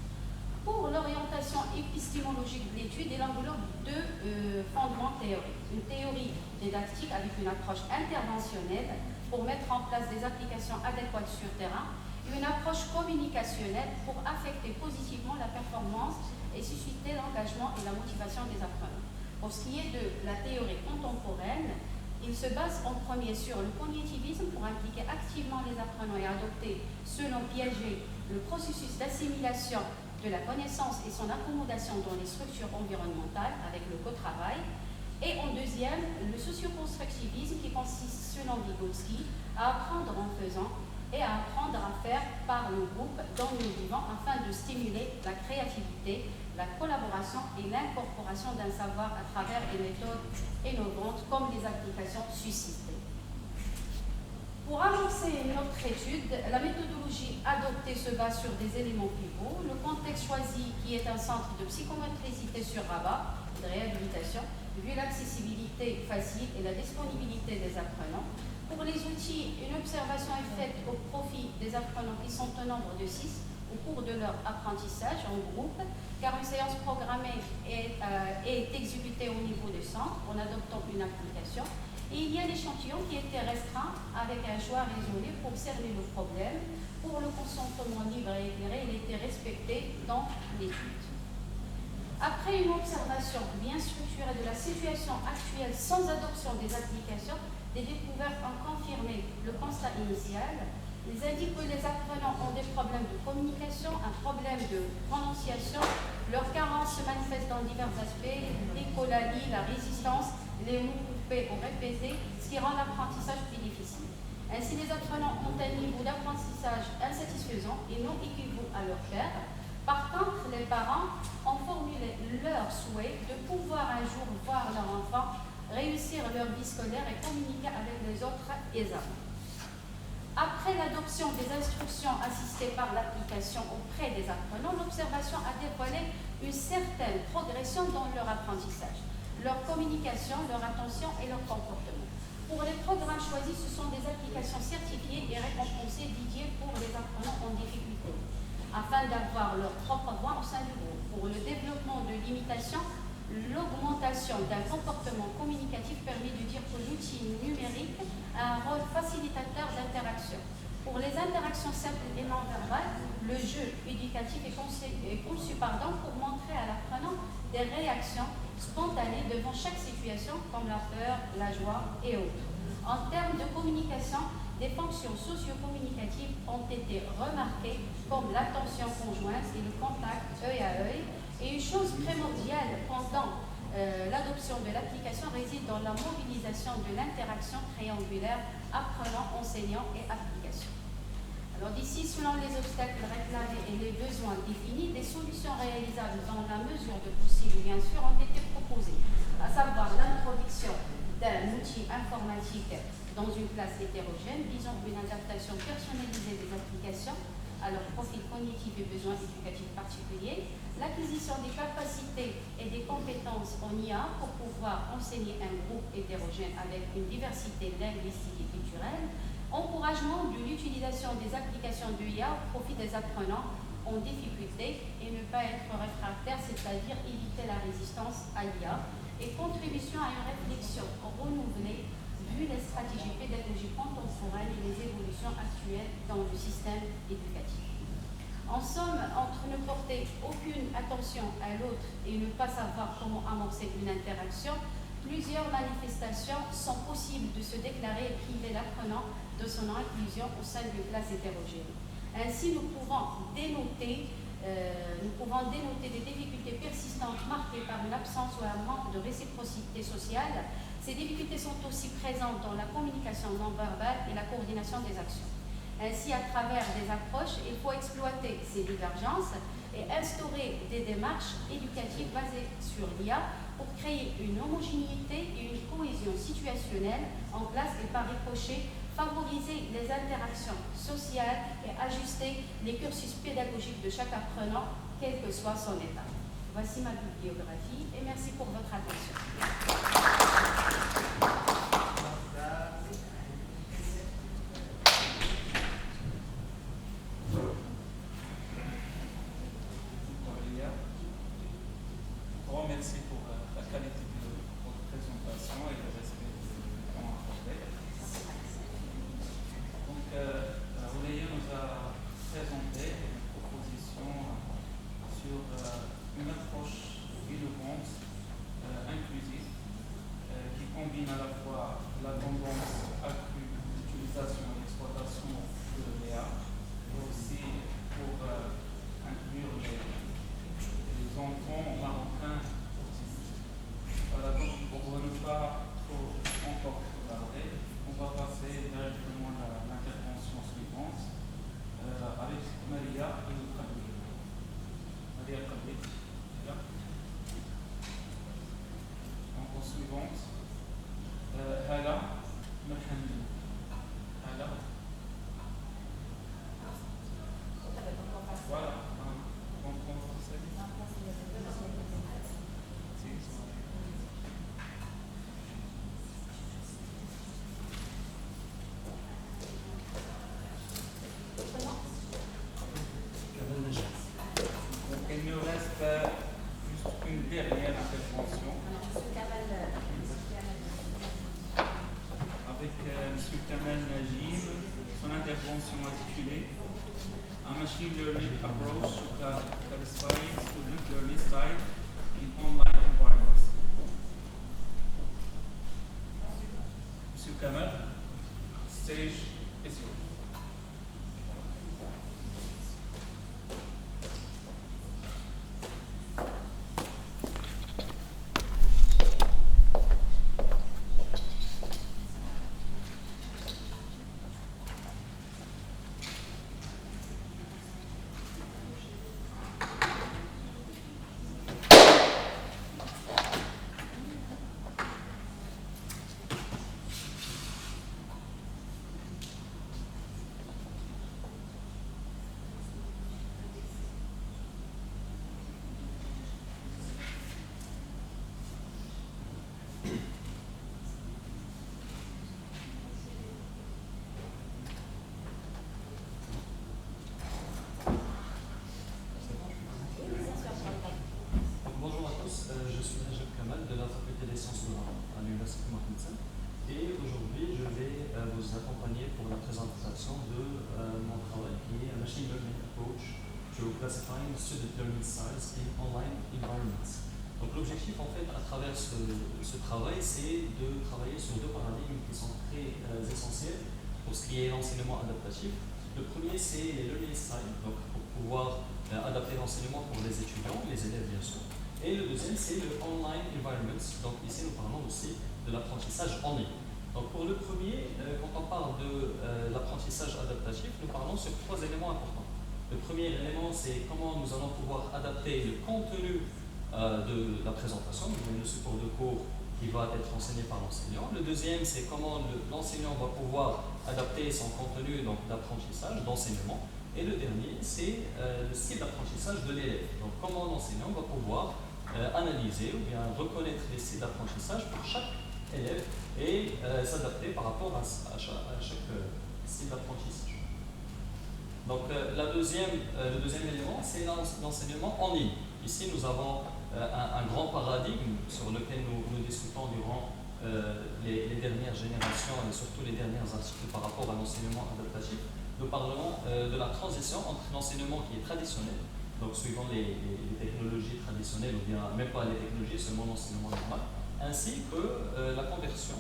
Pour l'orientation épistémologique de l'étude, il englobe 2 fondements théoriques. Une théorie didactique avec une approche interventionnelle pour mettre en place des applications adéquates sur terrain, et une approche communicationnelle pour affecter positivement la performance et susciter l'engagement et la motivation des apprenants. Pour ce qui est de la théorie contemporaine, il se base en premier sur le cognitivisme pour impliquer activement les apprenants et adopter, selon Piaget, le processus d'assimilation de la connaissance et son accommodation dans les structures environnementales avec le co-travail. Et en deuxième, le socioconstructivisme qui consiste, selon Vygotsky, à apprendre en faisant et à apprendre à faire par le groupe dont nous vivons afin de stimuler la créativité, la collaboration et l'incorporation d'un savoir à travers des méthodes innovantes comme les applications suscitées. Pour avancer notre étude, la méthodologie adoptée se base sur des éléments pivots. Le contexte choisi qui est un centre de psychomotricité sur Rabat, de réhabilitation, vu l'accessibilité facile et la disponibilité des apprenants. Pour les outils, une observation est faite au profit des apprenants qui sont au nombre de 6 au cours de leur apprentissage en groupe, car une séance programmée est exécutée au niveau du centre en adoptant une application. Et il y a l'échantillon qui était restreint avec un choix résolu pour cerner le problème. Pour le consentement libre et éclairé, il était respecté dans l'étude. Après une observation bien structurée de la situation actuelle sans adoption des applications, des découvertes ont confirmé le constat initial. Ils indiquent que les apprenants ont des problèmes de communication, un problème de prononciation. Leur carence se manifeste dans divers aspects, l'écholalie, la résistance, les mots coupés ou répétés, ce qui rend l'apprentissage plus difficile. Ainsi, les apprenants ont un niveau d'apprentissage insatisfaisant et non équivalent à leur père. Par contre, les parents ont formulé leur souhait de pouvoir un jour voir leur enfant réussir leur vie scolaire et communiquer avec les autres aisément. Après l'adoption des instructions assistées par l'application auprès des apprenants, l'observation a dévoilé une certaine progression dans leur apprentissage, leur communication, leur attention et leur comportement. Pour les programmes choisis, ce sont des applications certifiées et récompensées dédiées pour les apprenants en difficulté, afin d'avoir leur propre voix au sein du groupe. Pour le développement de l'imitation, l'augmentation d'un comportement communicatif permet de dire que l'outil numérique a un rôle facilitateur d'interaction. Pour les interactions simples et non verbales, le jeu éducatif est conçu pour montrer à l'apprenant des réactions spontanées devant chaque situation, comme la peur, la joie et autres. En termes de communication, des fonctions socio-communicatives ont été remarquées comme l'attention conjointe et le contact œil à œil. Et une chose primordiale pendant l'adoption de l'application réside dans la mobilisation de l'interaction triangulaire apprenant-enseignant et application. Alors d'ici, selon les obstacles réclamés et les besoins définis, des solutions réalisables dans la mesure de possible, bien sûr, ont été proposées, à savoir l'introduction d'un outil informatique dans une classe hétérogène visant une adaptation personnalisée des applications à leur profil cognitif et besoins éducatifs particuliers, l'acquisition des capacités et des compétences en IA pour pouvoir enseigner un groupe hétérogène avec une diversité linguistique et culturelle, encouragement de l'utilisation des applications de IA au profit des apprenants en difficulté et ne pas être réfractaire, c'est-à-dire éviter la résistance à l'IA, et contribution à une réflexion renouvelée vu les stratégies pédagogiques contemporaines et les évolutions actuelles dans le système éducatif. En somme, entre ne porter aucune attention à l'autre et ne pas savoir comment amorcer une interaction, plusieurs manifestations sont possibles de se déclarer et priver l'apprenant de son inclusion au sein d'une classe hétérogène. Ainsi, nous pouvons dénoter des difficultés persistantes marquées par une absence ou un manque de réciprocité sociale. Ces difficultés sont aussi présentes dans la communication non verbale et la coordination des actions. Ainsi, à travers des approches, il faut exploiter ces divergences et instaurer des démarches éducatives basées sur l'IA pour créer une homogénéité et une cohésion situationnelle en classe et par ricochet, favoriser les interactions sociales et ajuster les cursus pédagogiques de chaque apprenant, quel que soit son état. Voici ma bibliographie et merci pour votre attention. Merci pour la qualité de votre présentation et le respect du temps accordé. Donc, Oulaya nous a présenté une proposition sur une approche innovante, inclusive, qui combine à la fois la tendance accrue d'utilisation et d'exploitation de l'IA, mais aussi pour inclure les enfants marocains. Voilà, donc pour ne pas trop encore tarder, on va passer directement à l'intervention suivante avec Maria et Khalid. Maria Khalid, là. Donc en suivante, Hala Merhamdi. Hala. Voilà, on va passer. Il nous reste juste une dernière intervention avec M. Kamal Najib, son intervention intitulée A Machine Learning Approach to Satisfying Student Learning Style in Online Environments. M. Kamal, stage is yours. Et aujourd'hui, je vais vous accompagner pour la présentation de mon travail qui est un Machine Learning Approach to Classifying Student Learning Styles in Online Environments. Donc l'objectif en fait à travers ce travail, c'est de travailler sur deux paradigmes qui sont très essentiels pour ce qui est l'enseignement adaptatif. Le premier, c'est les learning styles, donc pour pouvoir adapter l'enseignement pour les étudiants, les élèves bien sûr. Et le deuxième, c'est le online environment. Donc ici, nous parlons aussi de l'apprentissage en ligne. Donc pour le premier, quand on parle de l'apprentissage adaptatif, nous parlons sur trois éléments importants. Le premier élément, c'est comment nous allons pouvoir adapter le contenu de la présentation, le support de cours qui va être enseigné par l'enseignant. Le deuxième, c'est comment l'enseignant va pouvoir adapter son contenu d'apprentissage, d'enseignement. Et le dernier, c'est le style d'apprentissage de l'élève. Donc comment l'enseignant va pouvoir analyser ou bien reconnaître les styles d'apprentissage pour chaque élève et s'adapter par rapport à chaque style d'apprentissage. Donc le deuxième élément, c'est l'enseignement en ligne. Ici, nous avons un grand paradigme sur lequel nous discutons durant les dernières générations et surtout les derniers articles par rapport à l'enseignement adaptatif, nous parlons de la transition entre l'enseignement qui est traditionnel, donc suivant les technologies traditionnelles ou bien même pas les technologies, seulement l'enseignement normal, ainsi que la conversion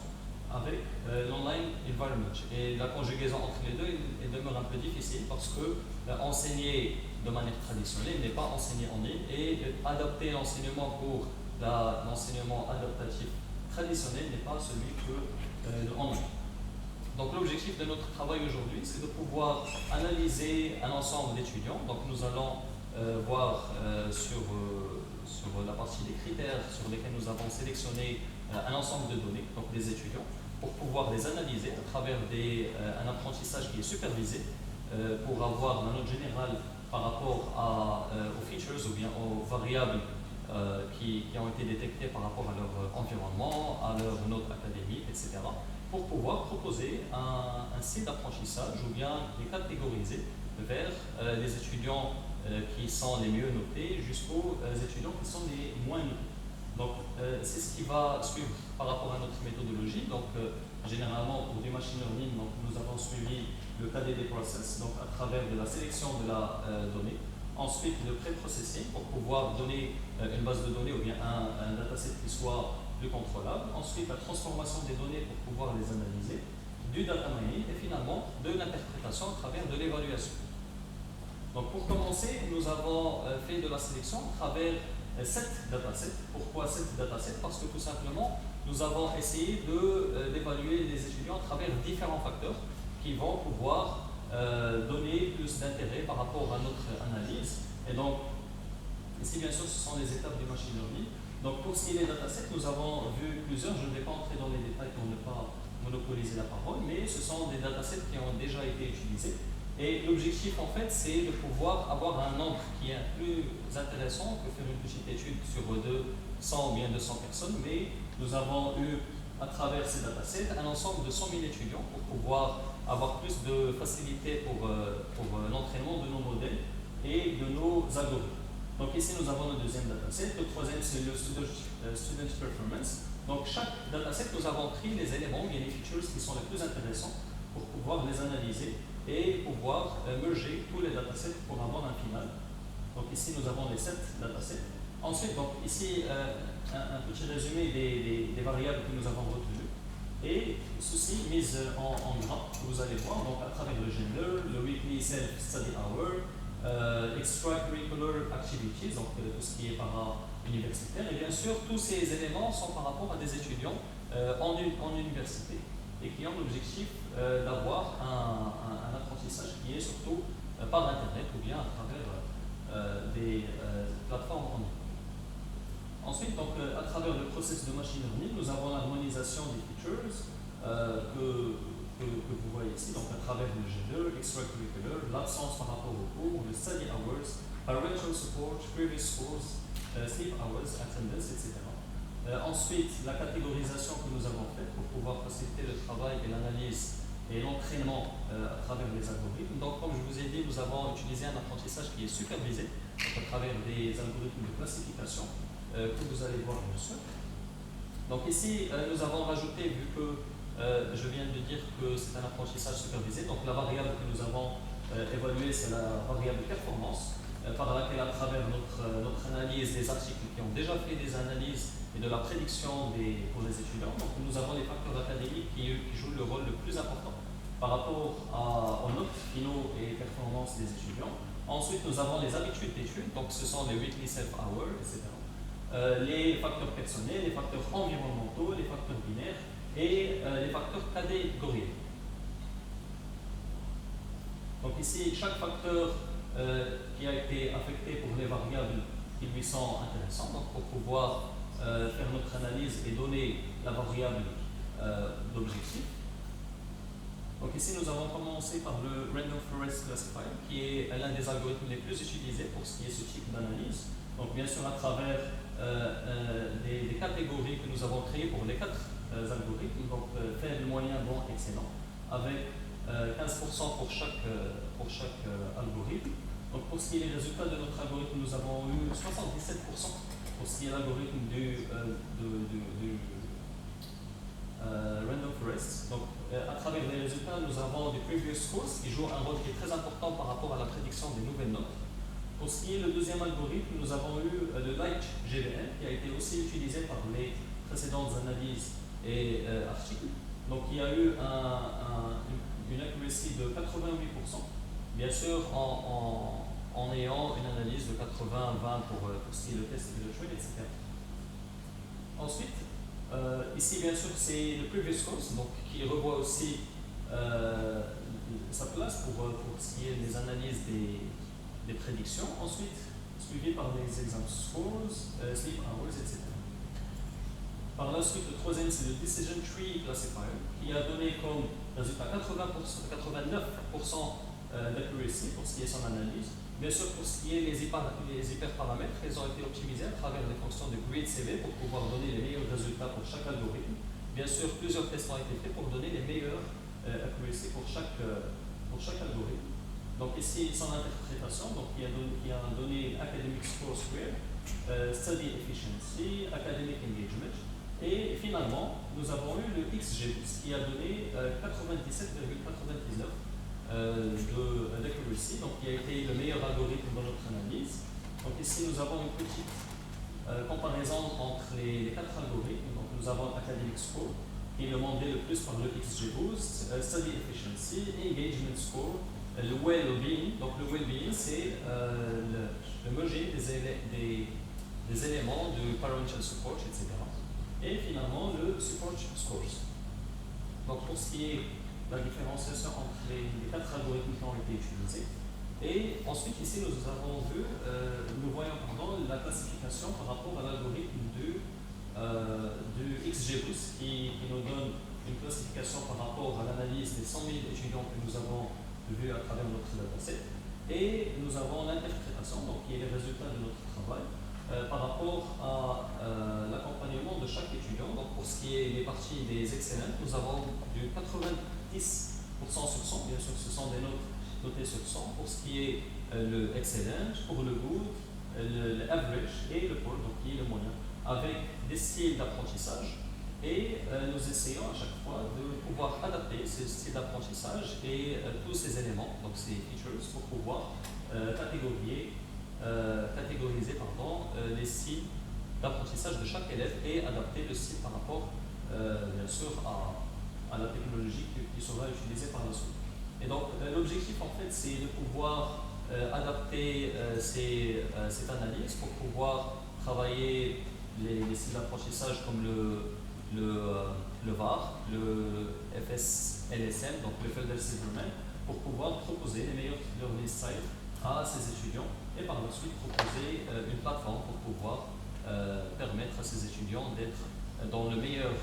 avec l'online environment. Et la conjugaison entre les deux, elle demeure un peu difficile parce que enseigner de manière traditionnelle n'est pas enseigner en ligne et adapter l'enseignement pour l'enseignement adaptatif traditionnel n'est pas celui que en ligne. Donc l'objectif de notre travail aujourd'hui, c'est de pouvoir analyser un ensemble d'étudiants. Donc nous allons voir sur la partie des critères sur lesquels nous avons sélectionné un ensemble de données, donc des étudiants, pour pouvoir les analyser à travers un apprentissage qui est supervisé pour avoir la note générale par rapport aux features ou bien aux variables qui ont été détectées par rapport à leur environnement, à leur note académique, etc., pour pouvoir proposer un site d'apprentissage ou bien les catégoriser vers les étudiants qui sont les mieux notés jusqu'aux étudiants qui sont les moins notés. Donc, c'est ce qui va suivre par rapport à notre méthodologie. Donc, généralement, pour du machine learning, donc, nous avons suivi le KDD process, donc à travers de la sélection de la donnée. Ensuite, le pré-processing pour pouvoir donner une base de données ou bien un dataset qui soit plus contrôlable. Ensuite, la transformation des données pour pouvoir les analyser. Du data mining et finalement de l'interprétation à travers de l'évaluation. Donc, pour commencer, nous avons fait de la sélection à travers 7 datasets. Pourquoi 7 datasets? Parce que tout simplement, nous avons essayé d'évaluer les étudiants à travers différents facteurs qui vont pouvoir donner plus d'intérêt par rapport à notre analyse. Et donc, ici, bien sûr, ce sont les étapes du machine learning. Donc, pour ce qui est des datasets, nous avons vu plusieurs. Je ne vais pas entrer dans les détails pour ne pas monopoliser la parole, mais ce sont des datasets qui ont déjà été utilisés. Et l'objectif, en fait, c'est de pouvoir avoir un nombre qui est plus intéressant que faire une petite étude sur 100 ou bien 200 personnes, mais nous avons eu, à travers ces datasets, un ensemble de 100 000 étudiants pour pouvoir avoir plus de facilité pour l'entraînement de nos modèles et de nos algorithmes. Donc ici, nous avons le deuxième dataset. Le troisième, c'est le Student Performance. Donc chaque dataset, nous avons pris les éléments et les features qui sont les plus intéressants pour pouvoir les analyser et pouvoir merger tous les datasets pour avoir un final. Donc ici, nous avons les 7 datasets. Ensuite, donc ici, un petit résumé des variables que nous avons retenues. Et ceci mis en gras, que vous allez voir, donc à travers le gender, le weekly self-study hour, extracurricular activities, donc tout ce qui est para-universitaire. Et bien sûr, tous ces éléments sont par rapport à des étudiants en université et qui ont l'objectif d'avoir un apprentissage qui est surtout par Internet ou bien à travers des plateformes en ligne. Ensuite, donc, à travers le processus de machine learning, nous avons l'harmonisation des features que vous voyez ici, donc à travers le gender, extracurricular, l'absence par rapport au cours, le study hours, parental support, previous scores, sleep hours, attendance, etc. Ensuite, la catégorisation que nous avons faite pour pouvoir faciliter le travail et l'analyse et l'entraînement à travers les algorithmes. Donc, comme je vous ai dit, nous avons utilisé un apprentissage qui est supervisé à travers des algorithmes de classification que vous allez voir bien sûr. Donc ici, nous avons rajouté, vu que je viens de dire que c'est un apprentissage supervisé, donc la variable que nous avons évaluée, c'est la variable performance, par laquelle, à travers notre analyse des articles qui ont déjà fait des analyses et de la prédiction pour les étudiants, donc nous avons les facteurs académiques qui jouent le rôle le plus important par rapport aux notes finaux et performances des étudiants. Ensuite, nous avons les habitudes d'études, donc ce sont les weekly self-hours, etc. Les facteurs personnels, les facteurs environnementaux, les facteurs binaires et les facteurs catégoriels. Donc ici, chaque facteur qui a été affecté pour les variables qui lui sont intéressantes, donc pour pouvoir faire notre analyse et donner la variable d'objectif. Donc ici, nous avons commencé par le Random Forest Classifier, qui est l'un des algorithmes les plus utilisés pour ce qui est ce type d'analyse. Donc bien sûr, à travers des catégories que nous avons créées pour les 4 algorithmes, donc faible, moyen, bon, excellent, avec 15% pour chaque algorithme. Donc pour ce qui est des résultats de notre algorithme, nous avons eu 77% pour ce qui est l'algorithme avons des previous scores qui jouent un rôle qui est très important par rapport à la prédiction des nouvelles notes. Pour ce qui est le deuxième algorithme, nous avons eu le Light GVN qui a été aussi utilisé par les précédentes analyses et articles. Donc il y a eu une accuracy de 88%, bien sûr en ayant une analyse de 80-20 pour ce qui est le test de trade, etc. Ensuite, ici bien sûr c'est le previous course, donc qui revoit aussi sa place pour ce qui est les analyses des prédictions. Ensuite, suivi par les exam scores, sleep hours, etc. Par la suite, le troisième, c'est le Decision Tree Classifier, qui a donné comme résultat 89% d'accuracy pour ce qui est son analyse. Bien sûr, pour ce qui est les hyperparamètres, ils ont été optimisés à travers les fonctions de Grid CV pour pouvoir donner les meilleurs résultats pour chaque algorithme. Bien sûr, plusieurs tests ont été faits pour donner les meilleurs accuracy pour chaque algorithme. Donc ici, son interprétation, donc, qui a donné Academic Score Square, Study Efficiency, Academic Engagement. Et finalement, nous avons eu le XGBoost qui a donné 97,99 d'accuracy, donc qui a été le meilleur algorithme dans notre analyse. Donc ici, nous avons une petite comparaison entre les 4 algorithmes. Donc nous avons Academic Score, qui est demandé le plus par le XGBoost, Study Efficiency, Engagement Score, le Well-being. Donc le Well-being, c'est le merging des éléments de Parental Support, etc. Et finalement, le Support Scores. Donc pour ce qui est la différenciation entre les 4 algorithmes qui ont été utilisés. Et ensuite, ici, nous voyons la classification par rapport à l'algorithme du XGBoost qui nous donne une classification par rapport à l'analyse des 100 000 étudiants que nous avons vus à travers notre dataset. Et nous avons l'interprétation, donc qui est le résultat de notre travail, par rapport à l'accompagnement de chaque étudiant. Donc pour ce qui est les parties des excellents, nous avons du 90% sur 100, bien sûr ce sont des notes notées sur 100, pour ce qui est le excellent, pour le good, le average et le poor, donc qui est le moyen, avec des styles d'apprentissage. Et nous essayons à chaque fois de pouvoir adapter ces styles d'apprentissage et tous ces éléments, donc ces features, pour pouvoir catégoriser les styles d'apprentissage de chaque élève et adapter le style par rapport, bien sûr, à la technologie qui sera utilisée par la suite. Et donc, l'objectif, en fait, c'est de pouvoir adapter cette analyse pour pouvoir travailler les styles d'apprentissage comme le VAR, le FSLSM, donc le Felder Silverman, pour pouvoir proposer les meilleurs learning styles à ces étudiants et par la suite proposer une plateforme pour pouvoir permettre à ces étudiants d'être dans le meilleur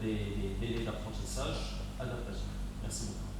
des délais d'apprentissage adaptatifs. Merci beaucoup.